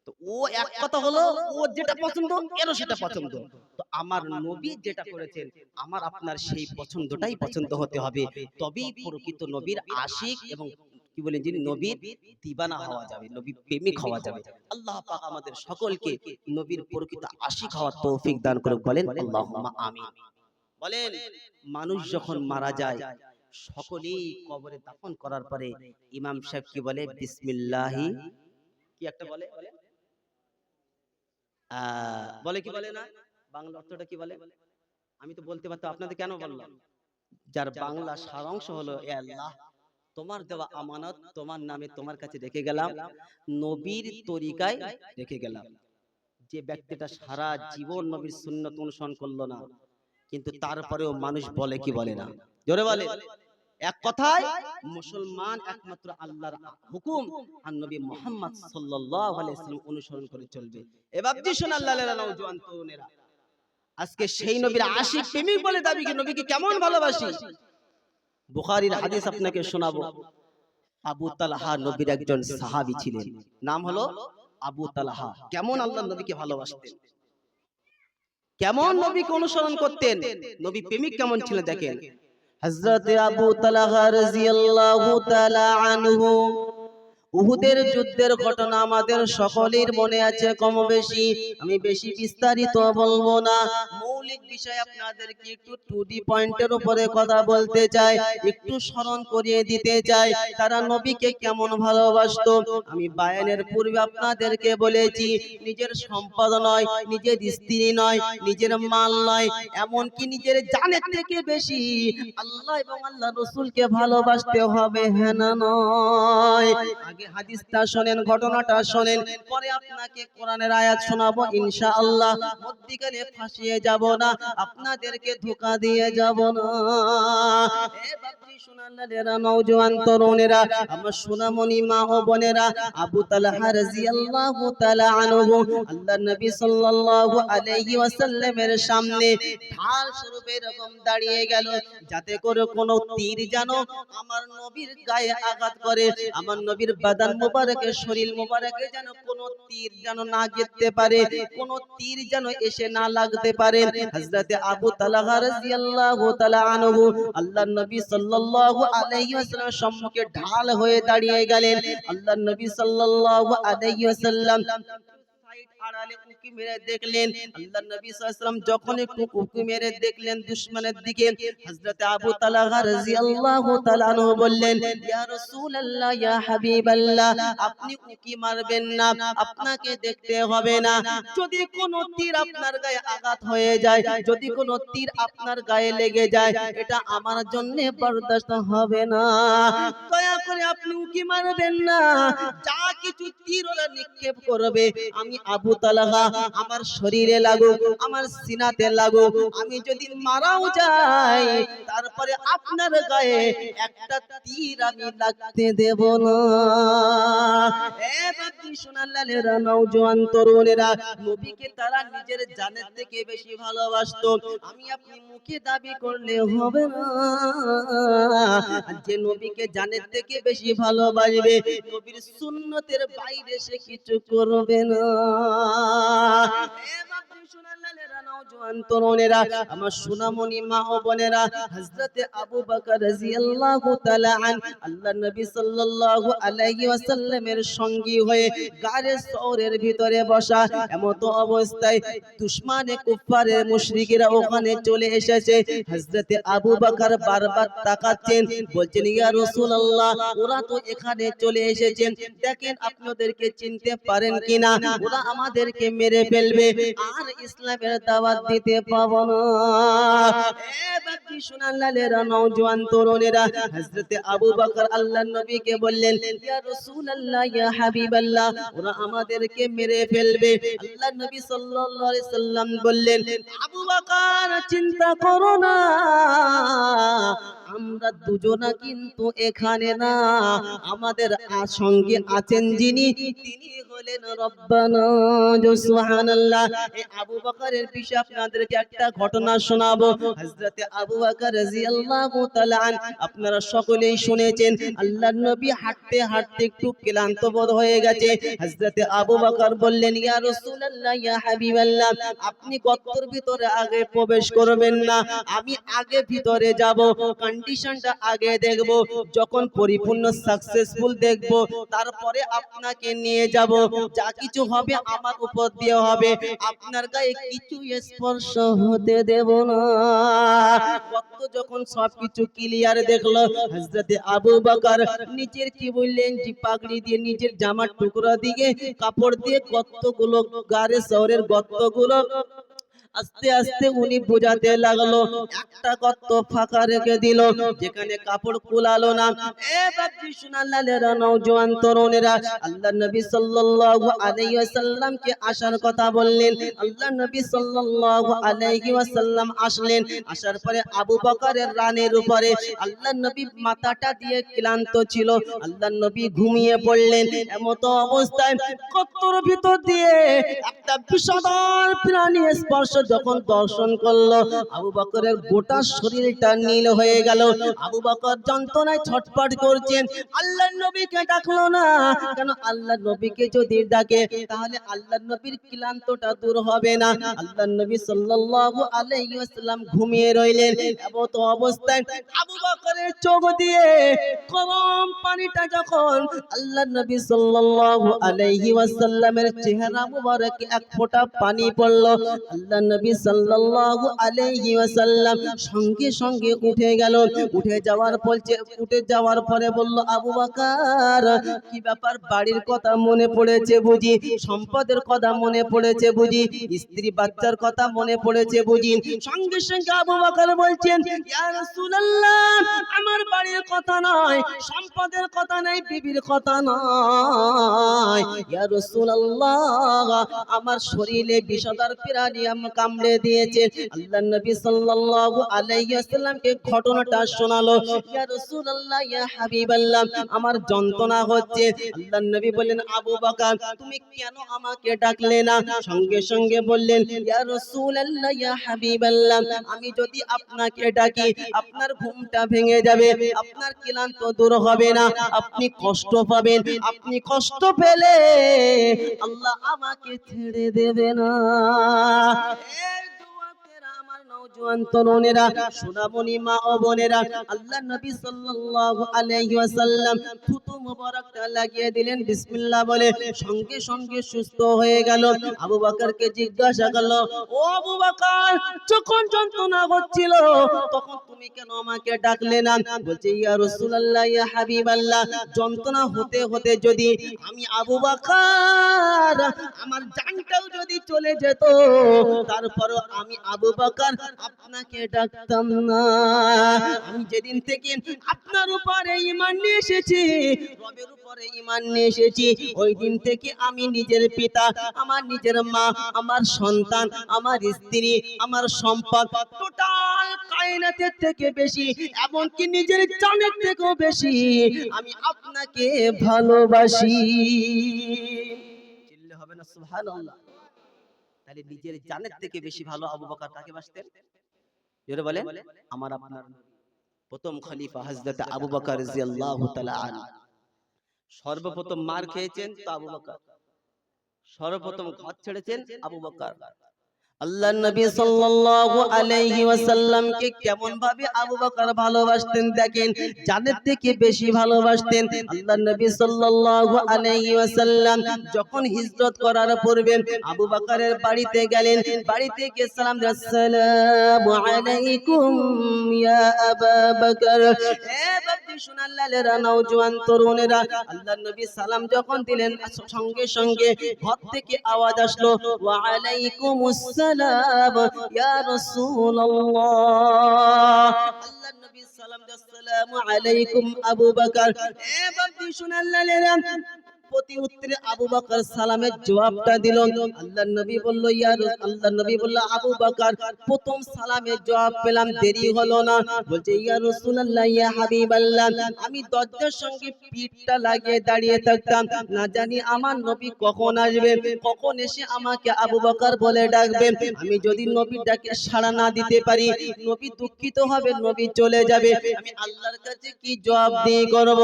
তো ও এক কথা হলো, ও যেটা পছন্দ এরও সেটা পছন্দ। তো আমার নবী যেটা করেছেন, আমার আপনার সেই পছন্দটাই পছন্দ হতে হবে, তবেই প্রকৃত নবীর আশিক এবং, কি বলেন, যিনি নবীর দিবানা হওয়া যাবে, নবীর প্রেমিক হওয়া যাবে। আল্লাহ পাক আমাদের সকলকে নবীর প্রকৃত আশিক হওয়ার তৌফিক দান করুক। বলেন আল্লাহুম্মা আমিন। বলেন, মানুষ যখন মারা যায়, সকলেই কবরে দাফন করার পরে ইমাম সাহেব কি বলে? বিসমিল্লাহি, কি একটা বলে, বলে কি বলে না? বাংলা অর্থটা কি বলে? আমি তো বলতে পারতাম, আপনাদের কেন বললাম? যার বাংলা সারাংশ হলো, এ আল্লাহ, তোমার দেওয়া আমানত তোমার নামে তোমার কাছে রেখে গেলাম, নবীর তরিকায় রেখে গেলাম। যে ব্যক্তিটা সারা জীবন নবীর সুন্নত অনুসরণ করলো না, কিন্তু তারপরেও মানুষ বলে কি বলে না? জোরে বলে। এক কথায় মুসলমান একমাত্র আল্লাহর হুকুম আর নবী মুহাম্মদ সাল্লাল্লাহু আলাইহি ওয়াসাল্লাম অনুসরণ করে চলবে। এবার শুন আল্লাহর নওজোয়ান তরুণেরা, আজকে সেই নবীর আশিক প্রেমিক বলে দাবি, কি নবীকে কেমন ভালোবাসি। বুখারীর হাদিস আপনাকে শোনাবো। আবু তালহা নবীর একজন সাহাবী ছিলেন, নাম হলো আবু তালহা। কেমন আল্লাহর নবীকে ভালোবাসতেন, কেমন নবীকে অনুসরণ করতেন, নবী প্রেমিক কেমন ছিল দেখেন। হযরত আবু তালহা রাদিয়াল্লাহু তাআলা আনহু, উহুদের যুদ্ধের ঘটনা আমাদের সকলের মনে আছে কম বেশি, আমি বেশি বিস্তারিত বলবো না। মৌলিক বিষয় আপনাদেরকে একটু টু দি পয়েন্টের উপরে কথা বলতে চাই, একটু স্মরণ করিয়ে দিতে চাই তারা নবীকে কেমন ভালোবাসতো। আমি বায়ানের পূর্বে আপনাদেরকে বলেছি, নিজের সম্পদ নয়, নিজের স্ত্রী নয়, নিজের মাল নয়, এমনকি নিজের জানের থেকে বেশি আল্লাহ এবং আল্লাহ রাসূলকে ভালোবাসতে হবে। হ্যাঁ না নয়? আগে আগে হাদিসটা শোনেন, ঘটনাটা শোনেন, পরে আপনাকে কোরআনের আয়াত শোনাবো ইনশাআল্লাহ। মধ্যিখানে ফাঁসিয়ে যাব না, আপনাদেরকে ধোঁকা দিয়ে যাব না। এ বাপজি সোনার নওজোয়ান তরুণেরা, আমার সোনামণি মা ও বোনেরা, আবু তালহা রাদিয়াল্লাহু তাআলা আনহু আল্লাহর নবী সাল্লাল্লাহু আলাইহি ওয়াসাল্লামের সামনে ঢাল স্বরূপ এরকম দাঁড়িয়ে গেল, যাতে করে কোনো তীর যেন আমার নবীর গায়ে আঘাত করে, আমার নবীর বাদান মোবারকে, শরীর মোবারকে যেন কোনো তীর যেন না যেতে পারে, কোনো তীর যেন এসে না লাগতে পারে। হযরতে আবু তালহা রাদিয়াল্লাহু তাআলা আনহু আল্লাহর নবী সাল্লাল্লাহু আলাইহি ওয়াসাল্লামের সম্মুখে ঢাল হয়ে দাঁড়িয়ে গেলেন। আল্লাহর নবী সাল্লাল্লাহু আলাইহি ওয়াসাল্লাম আড়ালে উঁকি মেরে দেখলেন। আল্লাহর নবী সাল্লাল্লাহু আলাইহি ওয়াসাল্লাম যখন একটু উঁকি মেরে দেখলেন দুশমনের দিকে, হযরত আবু তালহা রাদিয়াল্লাহু তাআলা আনহু বললেন, ইয়া রাসূলুল্লাহ, ইয়া হাবিবাল্লাহ, আপনি উঁকি মারবেন না, আপনাকে দেখতে হবে না। যদি কোনো তীর আপনার গায়ে আঘাত হয়ে যায়, যদি কোনো তীর আপনার গায়ে লেগে যায়, এটা আমার জন্য বরদাস্ত হবে না। দয়া করে আপনি উঁকি মারবেন না। যা কিছু তীর ওরা নিক্ষেপ করবে, আমি আবু তালহা, আমার শরীরে লাগুক, আমার সিনাতে লাগুক, আমি যদি মারাও যাই, তারপরে আপনার গায়ে একটা তীর আমি লাগতে দেব না। এ বাকি সোনালালেরা, নওজোয়ান তরুণেরা, নবীকে তারা নিজের জানের থেকে বেশি ভালোবাসতো। আমি আপনি মুখে দাবি করলে হবে না। যে নবীকে জানের থেকে বেশি ভালোবাসবে, নবীর সুন্নতের বাইরে সে কিছু করবে না। নওজোয়ান তরুণেরা, আমার সোনামণি মা ও বোনেরা, হযরতে আবু বকর রাদিয়াল্লাহু তাআলা আন আল্লাহর নবী সাল্লাল্লাহু আলাইহি ওয়াসাল্লামের সঙ্গী হয়ে গারে সওরের ভিতরে বসা, এমত অবস্থায় দুশমনে কুফারের মুশরিকরা ওখানে চলে এসেছে। হযরতে আবু বকর বারবার তাকাচ্ছেন, বলছেন, ইয়া রাসূলুল্লাহ, ওরা তো এখানে চলে এসেছেন, দেখেন আপনি ওদেরকে চিনতে পারেন কিনা, ওরা আমাদেরকে মেরে ফেলবে, আর ইসলামের দাওয়াত দিতে পাবো না। এ বাকি সোনালালেরা, নওজোয়ান তরুণেরা, হযরতে আবু বকর আল্লাহর নবীকে বললেন, ইয়া রাসূলুল্লাহ, ইয়া হাবিবাল্লাহ, ওরা আমাদেরকে মেরে ফেলবে। আল্লাহর নবী সাল্লাল্লাহু আলাইহি সাল্লাম বললেন, আবু বকর, চিন্তা করো না, আমরা দুজনা কিন্তু এখানে না, আমাদের সঙ্গে আছেন যিনি, তিনি হলেন রব্বানা। সুবহানাল্লাহ। এই আবু বকরের বিষয়ে আপনাদেরকে একটা ঘটনা শোনাবো। হযরতে আবু বকর রাদিয়াল্লাহু তাআলা আন, আপনারা সকলেই শুনেছেন, আল্লাহর নবী হাঁটতে হাঁটতে একটু ক্লান্ত বোধ হয়ে গেছে। হযরতে আবু বকর বললেন, ইয়া রাসূলুল্লাহ, ইয়া হাবিবাল্লাহ, আপনি গর্তের ভিতরে আগে প্রবেশ করবেন না, আমি আগে ভিতরে যাব, কন্ডিশনটা আগে দেখব, যখন পরিপূর্ণ সাকসেসফুল দেখব, তারপরে আপনাকে নিয়ে যাব, যা কিছু হবে আমার উপর দিয়ে হবে, আপনার গায়ে কিছু স্পর্শ হতে দেব না। কত যখন সবকিছু ক্লিয়ার দেখলো, হযরতে আবু বকর নিচের কি বললেন, যে পাগড়ি দিয়ে নিজের জামার টুকরা দিয়ে, কাপড় দিয়ে কতগুলো গারে শহরের গর্তগুলো আস্তে আস্তে উনি বোঝাতে লাগলো, একটা গর্ত ফাঁকা রেখে দিল, যেখানে কাপড় কুলালো না। এ বাপজি সোনালালেরা, নওজোয়ান তরুণেরা, আল্লাহর নবী সাল্লাল্লাহু আলাইহি ওয়াসাল্লামকে আসার কথা বললেন। আল্লাহর নবী সাল্লাল্লাহু আলাইহি ওয়াসাল্লাম আসলেন। আসার পরে আবু বকরের রানের উপরে আল্লাহর নবী মাথাটা দিয়ে ক্লান্ত ছিল, আল্লাহর নবী ঘুমিয়ে পড়লেন। এমত অবস্থায় গর্তের ভিতর দিয়ে একটা বিষধর প্রাণী স্পর্শ যখন দর্শন করলো, আবু বকরের গোটা শরীরটা নীল হয়ে গেল। আবু বকর যন্ত্রণায় ছটফট করছেন, আল্লাহর নবীকে ডাকলো না কেন? আল্লাহর নবীকে যদি ডাকে, তাহলে আল্লাহর নবীর ক্লান্তটা দূর হবে না। আল্লাহর নবী সাল্লাল্লাহু আলাইহি ওয়াসাল্লাম ঘুমিয়ে রইলেন। এমত অবস্থায় আবু বকরের চোখ দিয়ে গরম পানিটা যখন আল্লাহর নবী সাল্লাল্লাহু আলাইহি ওয়াসাল্লামের চেহারা মুবারকে এক ফোঁটা পানি পড়লো, আল্লাহর নবী সাল্লাল্লাহু আলাইহি ওয়াসাল্লাম সঙ্গে সঙ্গে উঠে গেল। উঠে যাওয়ার পরে বলল, আবু বকর কি ব্যাপার, বাড়ির কথা মনে পড়েছে বুঝি, সম্পদের কথা মনে পড়েছে বুঝি, স্ত্রী বাচ্চার কথা মনে পড়েছে বুঝি? সঙ্গে সঙ্গে আবু বকর বলছেন, ইয়া রাসূলুল্লাহ, আমার বাড়ির কথা নয়, সম্পদের কথা নাই, বিবির কথা নয়, ইয়া রাসূলুল্লাহ, আমার শরীরে বিষধর প্রাণী কামড়ে দিয়েছে। আল্লাহর নবী সাল্লাল্লাহু আলাইহি ওয়াসাল্লামকে ঘটনাটা শোনালো। ইয়া রাসূলুল্লাহ, ইয়া হাবিবাল্লাহ, আমার যন্ত্রণা হচ্ছে। আল্লাহর নবী বললেন, আবু বকর তুমি কেন আমাকে ডাকলে না? সঙ্গে সঙ্গে বললেন, ইয়া রাসূলুল্লাহ, ইয়া হাবিবাল্লাহ, আমি যদি আপনাকে ডাকি আপনার ঘুমটা ভেঙে যাবে, আপনার ক্লান্ত দূর হবে না, আপনি কষ্ট পাবেন, আপনি কষ্ট পেলে আল্লাহ আমাকে ছেড়ে দেবে না। এই যুবকেরা, আমার নওজোয়ান তরুণেরা, সোনামণি মা ও বোনেরা, আল্লাহর নবী সাল্লাল্লাহু আলাইহি ওয়াসাল্লাম থুতু মোবারকটা লাগিয়ে দিলেন বিসমিল্লাহ বলে, সঙ্গে সঙ্গে সুস্থ হয়ে গেল। আবু বকরকে জিজ্ঞাসা করলো, ও আবু বকর, যখন যন্ত্রণা হচ্ছিল তখন তুমি কেন আমাকে ডাকলে না? বলছে, ইয়া রাসূলুল্লাহ, ইয়া হাবিবাল্লাহ, যন্ত্রণা হতে হতে যদি আমি আবু বকর আমার জানটাও যদি চলে যেত, তারপরও আমি আবু বকর আপনাকে ডাকতাম না। আমি যেদিন থেকে আপনার উপরে ঈমান নিয়ে এসেছি, রবের উপরে ঈমান নিয়ে এসেছি, ওই দিন থেকে আমি নিজের পিতা, আমার নিজের মা, আমার সন্তান, আমার স্ত্রী, আমার সম্পদ, টোটাল কায়নাতের থেকে বেশি, এমনকি নিজের জানের থেকেও বেশি আমি আপনাকে ভালোবাসি। চিল্লে হবে না সুবহানাল্লাহ? তাহলে নিজের জানের থেকে বেশি ভালো আবু বকর কাকে বাসতেন? জোরে বলেন। আমার আপনার প্রথম খলিফা হযরত আবু বকর রাদিয়াল্লাহু তাআলা আনহু। সর্বপ্রথম মার খেয়েছেন তো আবু বকর, সর্বপ্রথম ঘর ছেড়েছেন আবু বকর। আল্লাহর নবী সাল্লাল্লাহু আলাইহি ওয়াসাল্লামকে কেমন ভাবে আবু বকর ভালোবাসতেন দেখেন, জানের থেকে বেশি ভালোবাসতেন। আল্লাহর নবী সাল্লাল্লাহু আলাইহি ওয়াসাল্লাম যখন হিজরত করার পূর্বে আবু বকরের বাড়িতে গেলেন, বাড়িতে গিয়ে সালাম দিলেন, আসসালামু আলাইকুম ইয়া আবা বকর। এ বাপজি সোনাল্লালেরা, নওজোয়ান তরুণেরা, আল্লাহর নবী সালাম যখন দিলেন, সঙ্গে সঙ্গে ঘর থেকে আওয়াজ আসলো, ওয়া আলাইকুমুস সালাম ইয়া রাসূলুল্লাহ। আল্লাহর নবী সালাম দিলেন, আসসালামু আলাইকুম আবু বকর। এ বাপজি সোনাল্লালেরা, প্রতি উত্তরে আবু বকর সালামের জবাবটা দিল। আল্লাহর নবী বলল, আল্লাহর নবী বলল, আবু বকর প্রথম সালামের জবাব পেলাম, দেরি হলো না। বলছে, ইয়া রাসূলুল্লাহ, ইয়া হাবিবাল্লাহ, আমি দরজার সঙ্গে পিঠটা লাগিয়ে দাঁড়িয়ে থাকতাম, না জানি আমার নবী কখন আসবে, কখন এসে আমাকে আবু বকর বলে ডাকবে। আমি যদি নবীর ডাকে সাড়া না দিতে পারি, নবী দুঃখিত হবে, নবী চলে যাবে, আমি আল্লাহর কাছে কি জবাব দিয়ে করব?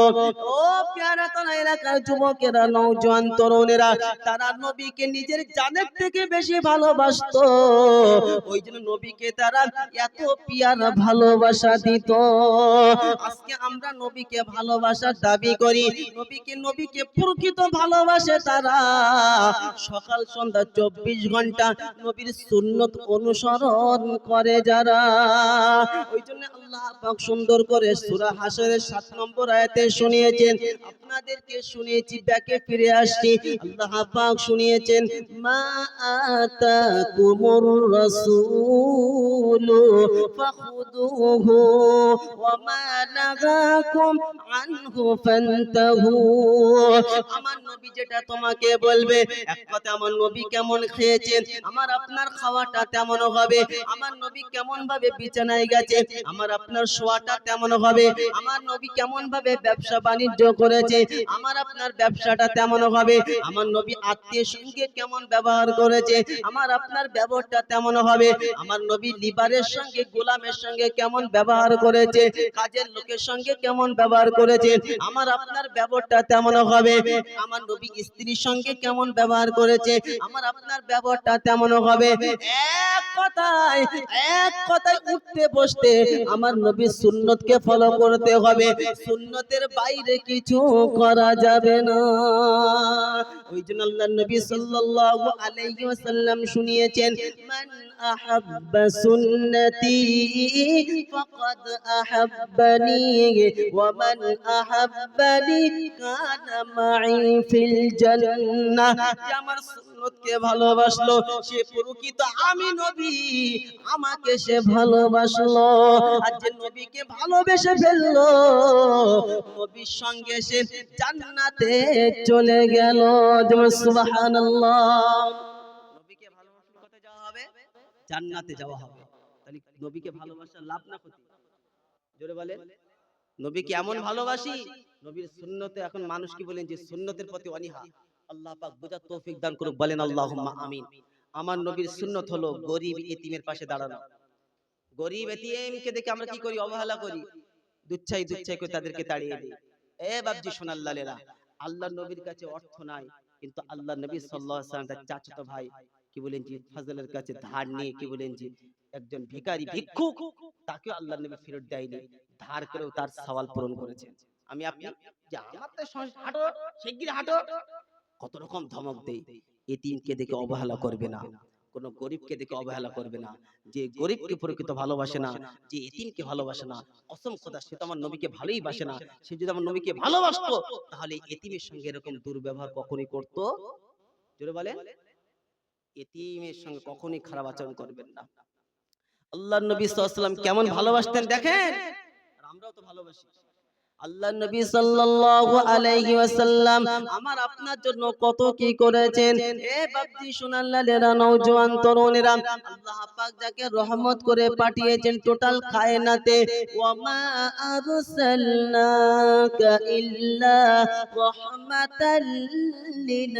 ও প্যারা তারা এলাকার যুবকেরা, নওজোয়ান তরুণেরা, তারা নবীকে নিজের জানের থেকে বেশি ভালোবাসতো। ওই জন্য নবীকে তারা এত পিয়ারা ভালোবাসা দিত। আজকে আমরা নবীকে ভালোবাসার দাবি করি, নবীকে প্রকৃত ভালোবাসে তারা সকাল সন্ধ্যা 24 ঘন্টা নবীর সুন্নত অনুসরণ করে যারা। ওই জন্য আল্লাহ পাক সুন্দর করে সূরা হাশরের 7 নম্বর আয়াতে শুনিয়েছেন, আপনাদেরকে শুনিয়েছি, ব্যাকে ফিরে আসছি। আল্লাহ পাক শুনিয়েছেন, মা আতাকুমুর রাসূলু ফাখুদুহু ওয়া মা নাহাকুম আনহু ফান্তাহু। আমার নবী যেটা তোমাকে বলবে, এক কথা আমার নবী কেমন খেয়েছেন, আমার আপনার খাওয়াটা তেমন হবে। আমার নবী কেমন ভাবে বিছানায় গেছে, আমার আপনার শোয়াটা তেমন হবে। আমার নবী কেমন ভাবে ব্যবসা বাণিজ্য করেছে, আমার আপনার ব্যবসাটা তেমন হবে। আমার নবী আত্মীয়ের সঙ্গে কেমন ব্যবহার করেছে, আমার আপনার ব্যবহারটা তেমন হবে। আমার নবী লিবারের সঙ্গে, গোলামের সঙ্গে কেমন ব্যবহার করেছে, কাজের লোকের সঙ্গে কেমন ব্যবহার করেছে, আমার আপনার ব্যবহারটা তেমন হবে। আমার নবী স্ত্রীর সঙ্গে কেমন ব্যবহার করেছে, আমার আপনার ব্যবহারটা তেমন হবে। এক কথায় উঠতে বসতে আমার আমার নবীর সুন্নতকে ফলো করতে হবে, সুন্নতের বাইরে কিছু করা যাবে না। ওই জন্য আল্লাহর নবী সাল্লাল্লাহু আলাইহি ওয়াসাল্লাম শুনিয়েছেন, মান আহাব্বা সুন্নতি ফাকাদ আহাব্বানি ওয়া মান আহাব্বানি কানা মাই ফিল জান্নাহ। যে আমার সুন্নতকে ভালোবাসলো সে প্রকৃত আমি নবী, আমাকে সে ভালোবাসলো। আর যে নবীকে ভালোবেসে ফেললো, নবীর সঙ্গে সে জান্নাতে চলে গেল। সুবহানাল্লাহ। নবীকে ভালোবাসলে কোথায় যাওয়া হবে? জান্নাতে যাওয়া হবে। তাহলে নবীকে ভালোবাসার লাভ না ক্ষতি? জোরে বলেন। নবীকে এমন ভালোবাসি, নবীর সুন্নতে এখন মানুষ কি বলেন যে সুন্নতের প্রতি অনীহা। আল্লাহ পাক বুঝার তৌফিক দান করুক, বলেন আল্লাহুম্মা আমিন। আমার নবীর সুন্নত হলো গরীব এতিমের পাশে দাঁড়ানো। গরীব এতিমকে দেখে আমরা কি করি? অবহেলা করি, দুচ্ছাই দুচ্ছাই করে তাদেরকে তাড়িয়ে দিই। এ বাপজি সোনাল্লালেরা, আল্লাহর নবীর কাছে অর্থ নাই, কিন্তু আল্লাহর নবী সাল্লাল্লাহু আলাইহি ওয়াসাল্লাম তার চাচাতো ভাই কি বলেন জি ফাজলের কাছে ধার নিয়ে কি বলেন জি একজন ভিখারি ভিক্ষুক, তাকে আল্লাহর নবী ফেরত দেয়নি, ধার করেও তার সওয়াল পূরণ করেছেন। আমি আপনি যে আমার তো হাঁটো শিগগির হাঁটো, কত রকম ধমক দেই। এতিমকে দেখে অবহেলা করবে না, কোন গরিবকে দেখে অবহেলা করবে না। যে গরিবকে প্রকৃত ভালোবাসে না, যে এতিমকে ভালোবাসে না, কসম খোদা সে তো আমার নবীকে ভালোই বাসে না। সে যদি আমার নবীকে ভালোবাসতো তাহলে এতিমের সঙ্গে এরকম দুর্ব্যবহার কখনোই করতো? জোরে বলেন। এতিমের সঙ্গে কখনোই খারাপ আচরণ করবেন না। আল্লাহর নবী সাল্লাল্লাহু আলাইহি ওয়াসাল্লাম কেমন ভালোবাসতেন দেখেন, আর আমরাও তো ভালোবাসি। আল্লাহর নবী সাল্লাল্লাহু আলাইহি ওয়াসাল্লাম আমার আপনার জন্য কত কি করেছেন। এ বাপজি সোনাল্লালেরা, নওজোয়ান তরুণেরা, আল্লাহ পাক যাকে রহমত করে পাঠিয়েছেন টোটাল কায়নাতে, ওয়া মা আরসালনাকা ইল্লা রাহমাতাল লিল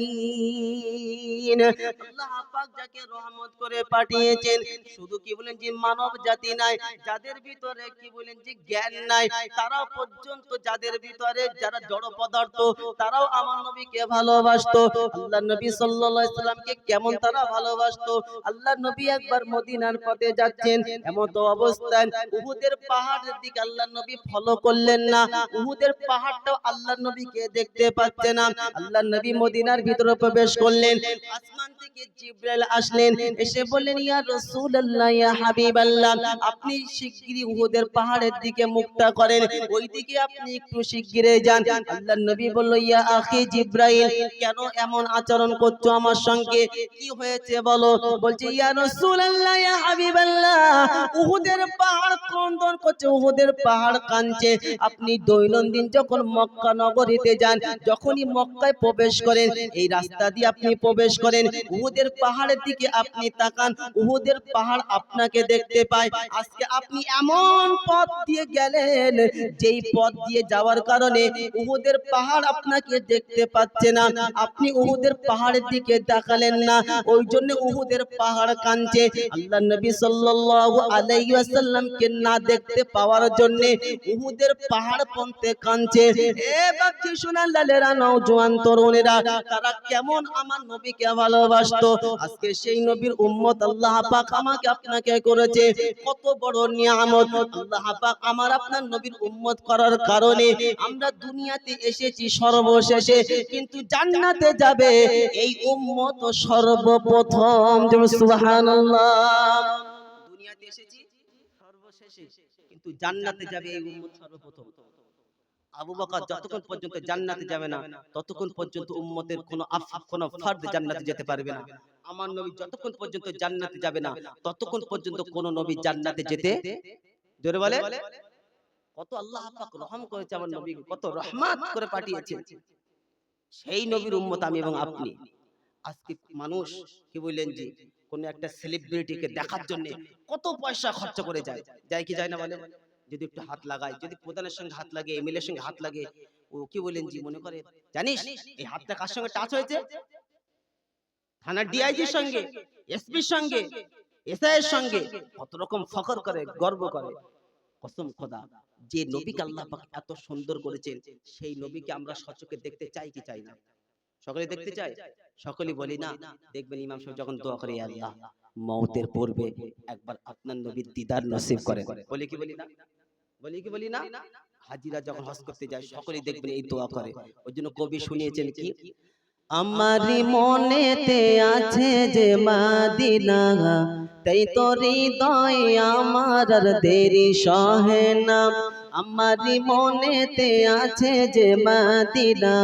আলামিন। আল্লাহ পাক যাকে রহমত করে পাঠিয়েছেন, শুধু কি বলেন যে মানব জাতি নাই, যাদের ভিতরে কি বলেন যে জ্ঞান নাই, তারাও পর্যন্ত যাদের ভিতরে যারা জড় পদার্থ, তারাও আমার নবীকে ভালোবাসতো। আল্লাহর নবী সাল্লাল্লাহু আলাইহি সাল্লামকে কেমন তারা ভালোবাসতো। আল্লাহর নবী একবার মদিনার পথে যাচ্ছেন, এমন তো অবস্থায় উহুদের পাহাড়ের দিকে আল্লাহর নবী ফলো করলেন না। উহুদের পাহাড়টাও আল্লাহর নবীকে দেখতে পাচ্ছে না। আল্লাহর নবী মদিনার ভিতরে প্রবেশ করলেন, আসমান থেকে জিবরাইল আসলেন, এসে বললেন, ইয়া রাসূলুল্লাহ, ইয়া হাবিবাল্লাহ, আপনি শিগগিরই উহুদের পাহাড়ের দিকে মুখটা করেন, ওইদিকে আপনি একটু শিগগিরই যান। আল্লাহর নবী বলল, ইয়া আখি জিবরাইল, কেন এমন আচরণ করছো আমার সঙ্গে, কি হয়েছে বলো? বলছে, ইয়া রাসূলুল্লাহ, ইয়া হাবিবাল্লাহ, উহুদের পাহাড় ক্রন্দন করছে, উহুদের পাহাড় কাঁদছে। আপনি দৈনন্দিন যখন মক্কা নগরীতে যান, যখনই মক্কায় প্রবেশ করেন, এই রাস্তা দিয়ে আপনি প্রবেশ করেন, উহুদের পাহাড়ের দিকে আপনি তাকান, উহুদের পাহাড় আপনাকে দেখতে পায়। আজকে আপনি এমন পথ দিয়ে গেলেন, যেই পথ দিয়ে যাওয়ার কারণে উহুদের পাহাড় আপনাকে দেখতে পাচ্ছে না, আপনি উহুদের পাহাড়ের দিকে তাকালেন না, ওই জন্য উহুদের পাহাড় কাঁদছে। আল্লাহর নবী সাল্লাল্লাহু আলাইহি ওয়াসাল্লামকে না দেখতে পাওয়ার জন্য উহুদের পাহাড় পন্তে কাঁদছে। এ বাপজি সোনাল্লালেরা, নওজোয়ান তরুণেরা, তারা কেমন আমার নবীকে ভালোবাসতো। আজকে সেই নবীর উম্মত আল্লাহ পাক আমাকে আপনাকে করেছে, কত বড় নিয়ামত। আল্লাহ পাক আমার আপনার নবীর উম্মত করার কারণে আমরা দুনিয়াতে এসেছি সর্বশেষে, কিন্তু জান্নাতে যাবে এই উম্মত সর্বপ্রথম। সুবহানাল্লাহ। দুনিয়াতে এসেছি সর্বশেষে, কিন্তু জান্নাতে যাবে এই উম্মত সর্বপ্রথম। আবু বকর যতক্ষণ পর্যন্ত জান্নাতে যাবে না, ততক্ষণ পর্যন্ত উম্মতের কোনো ফরদ জান্নাতে যেতে পারবে না। আমার নবী যতক্ষণ পর্যন্ত জান্নাতে যাবে না, ততক্ষণ পর্যন্ত কোন নবী জান্নাতে যেতে, জোরে বলে, কত আল্লাহ পাক রহম করেছে আমার নবীকে, কত রহমত করে পাঠিয়েছেন। সেই নবীর উম্মত আমি এবং আপনি। আজকে মানুষ কি বললেন যে কোন একটা সেলিব্রিটিকে দেখার জন্য কত পয়সা খরচ করে যায়, যায় কি যায় না বলে? যদি একটু হাত লাগায়, যদি প্রধানের সঙ্গে হাত লাগে, এমএলএ এর সঙ্গে হাত লাগে, ও কি বলেন জি মনে করে, জানিস এই হাতটা কার সঙ্গে টাচ হয়েছে? থানার ডিআইজির সঙ্গে, এসপির সঙ্গে, এসআই এর সঙ্গে। কত রকম ফখর করে, গর্ব করে। কসম খোদা, যে নবীকে আল্লাহ পাক এত সুন্দর করেছেন, সেই নবীকে আমরা সচক্ষে দেখতে চাই কি চাই না? সকলে দেখতে চাই, সকলেই বলি না। দেখবেন ইমাম সাহেব যখন দোয়া করে, ইয়া আল্লাহ মওতের পূর্বে একবার আপনার নবীর দিদার নসিব করেন। বলি কি বলি না? বলি কি বলি না? হাজিরা যখন হজ করতে যায় সকলেই দেখবেন এই দোয়া করে। ওই জন্য কবি শুনিয়েছেন কি, আমারি মনেতে আছে যে মাদিনা, তাই তো হৃদয় আমার আর দেরি সহে না। আমারি মনেতে আছে যে মাদিনা,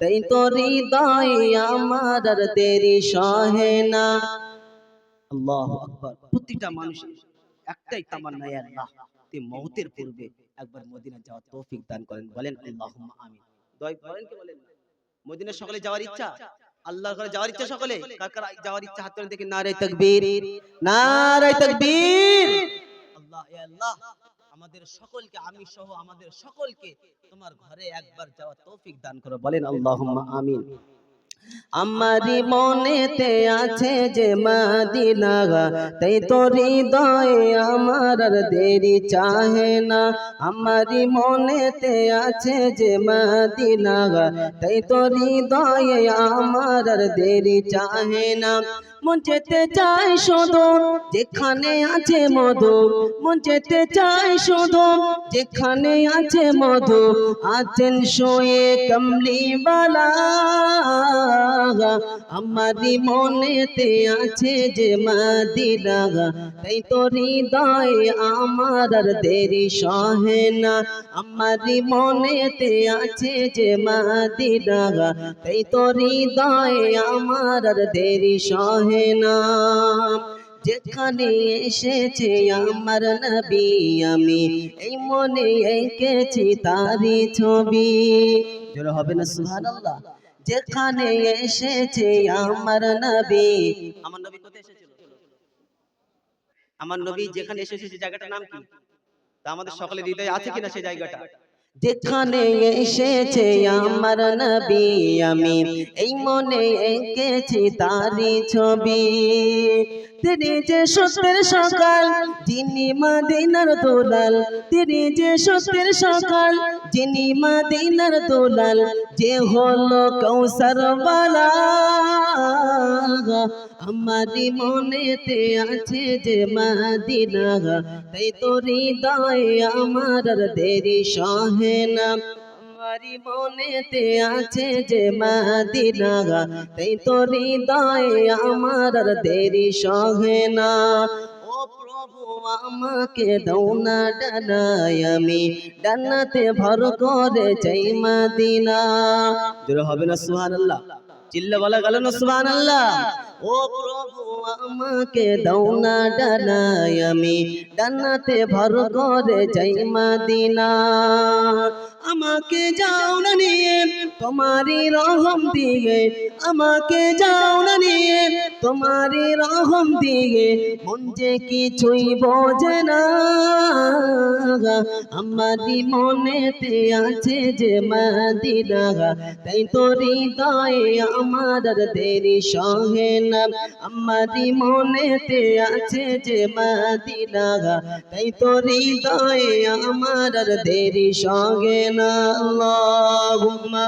তাই তো হৃদয় আমার আর দেরি সহে না। আল্লাহু আকবার। প্রতিটা মানুষের একটাই তামান্না, ইয়া আল্লাহ তে মওতের পূর্বে একবার মদিনা যাওয়ার তৌফিক দান করেন। বলেন আল্লাহুম্মা আমিন। দোয়া করেন কি বলেন? মদিনা সকলে যাওয়ার ইচ্ছা, আল্লাহর ঘরে যাওয়ার ইচ্ছা সকলে, কার কার যাওয়ার ইচ্ছা হাত তুলে দেখি, নারে তাকবীর, নারে তাকবীর। আল্লাহ, ইয়া আল্লাহ আমাদের সকলকে, আমি সহ আমাদের সকলকে তোমার ঘরে একবার যাওয়ার তৌফিক দান করো। বলেন আল্লাহুম্মা আমিন। আমারি মনেতে আছে যে মাদিনা, তাই তো হৃদয়ে আমার আর দেরি চাহে না। আমারি মনেতে আছে যে মাদিনা, তাই তো হৃদয়ে আমার আর দেরি চাহে না। মন যেতে চাই শুধু যেখানে আছে মধু, মন যেতে চাই শুধু যেখানে আছে মধু, আছেন শুয়ে কমলিওয়ালা। আমারি মনেতে আছে যে মদিনা, তাই তো হৃদয়ে আমার আর দেরি সহে না। আমারি মনেতে আছে যে মদিনা, তাই তো হৃদয়ে আমার আর দেরি সহে না। যেখানে এসেছে আমার নবী, আমি এই মনে এঁকেছি তারি ছবি। জোরে হবে না সুবহানাল্লাহ? যেখানে এসেছে আমার নবী, আমার নবী কোথায় এসেছিল? আমার নবী যেখানে এসেছে সেই জায়গাটার নাম কি? তা আমাদের সকলের হৃদয়ে আছে কিনা সেই জায়গাটা? যেখানে এসেছে আমার নবী, আমি এই মনে এঁকেছি তারি ছবি। তিনি যে সত্যের সকাল, যিনি মদিনার দুলাল, তিনি যে সত্যের সকাল, যিনি মদিনার দুলাল, যে হলো কৌসার ওয়ালা। আমারি মনেতে আছে যে মদিনা, তাই তো হৃদয়ে আমার আর দেরি সহে না। আমারি মনেতে আছে যে মদিনা, তাই তো হৃদয়ে আমার আর দেরি সহে না। ও প্রভু আমাকে দাও না ডানায়, আমি ডানাতে ভর করে যাই মদিনা। জোরে হবে না সুবহানাল্লাহ? চিল্লা বলা গেল না সুবহানাল্লাহ? ও প্রভু আমাকে দাও না ডানায়, আমি ডানাতে ভর করে যাই মদিনা। আমাকে যাও না নিয়ে তোমারি রহম দিয়ে, আমাকে যাও না নিয়ে তোমারি রহম দিয়ে, মন যে কিছুই বোঝে না। আমারি মনেতে আছে যে মদিনা, তাই তো হৃদয়ে আমার আর দেরি সহে না। আমারি মনেতে আছে যে মদিনা, তাই তো হৃদয়ে আমার আর দেরি সহে না। আল্লাহুম্মা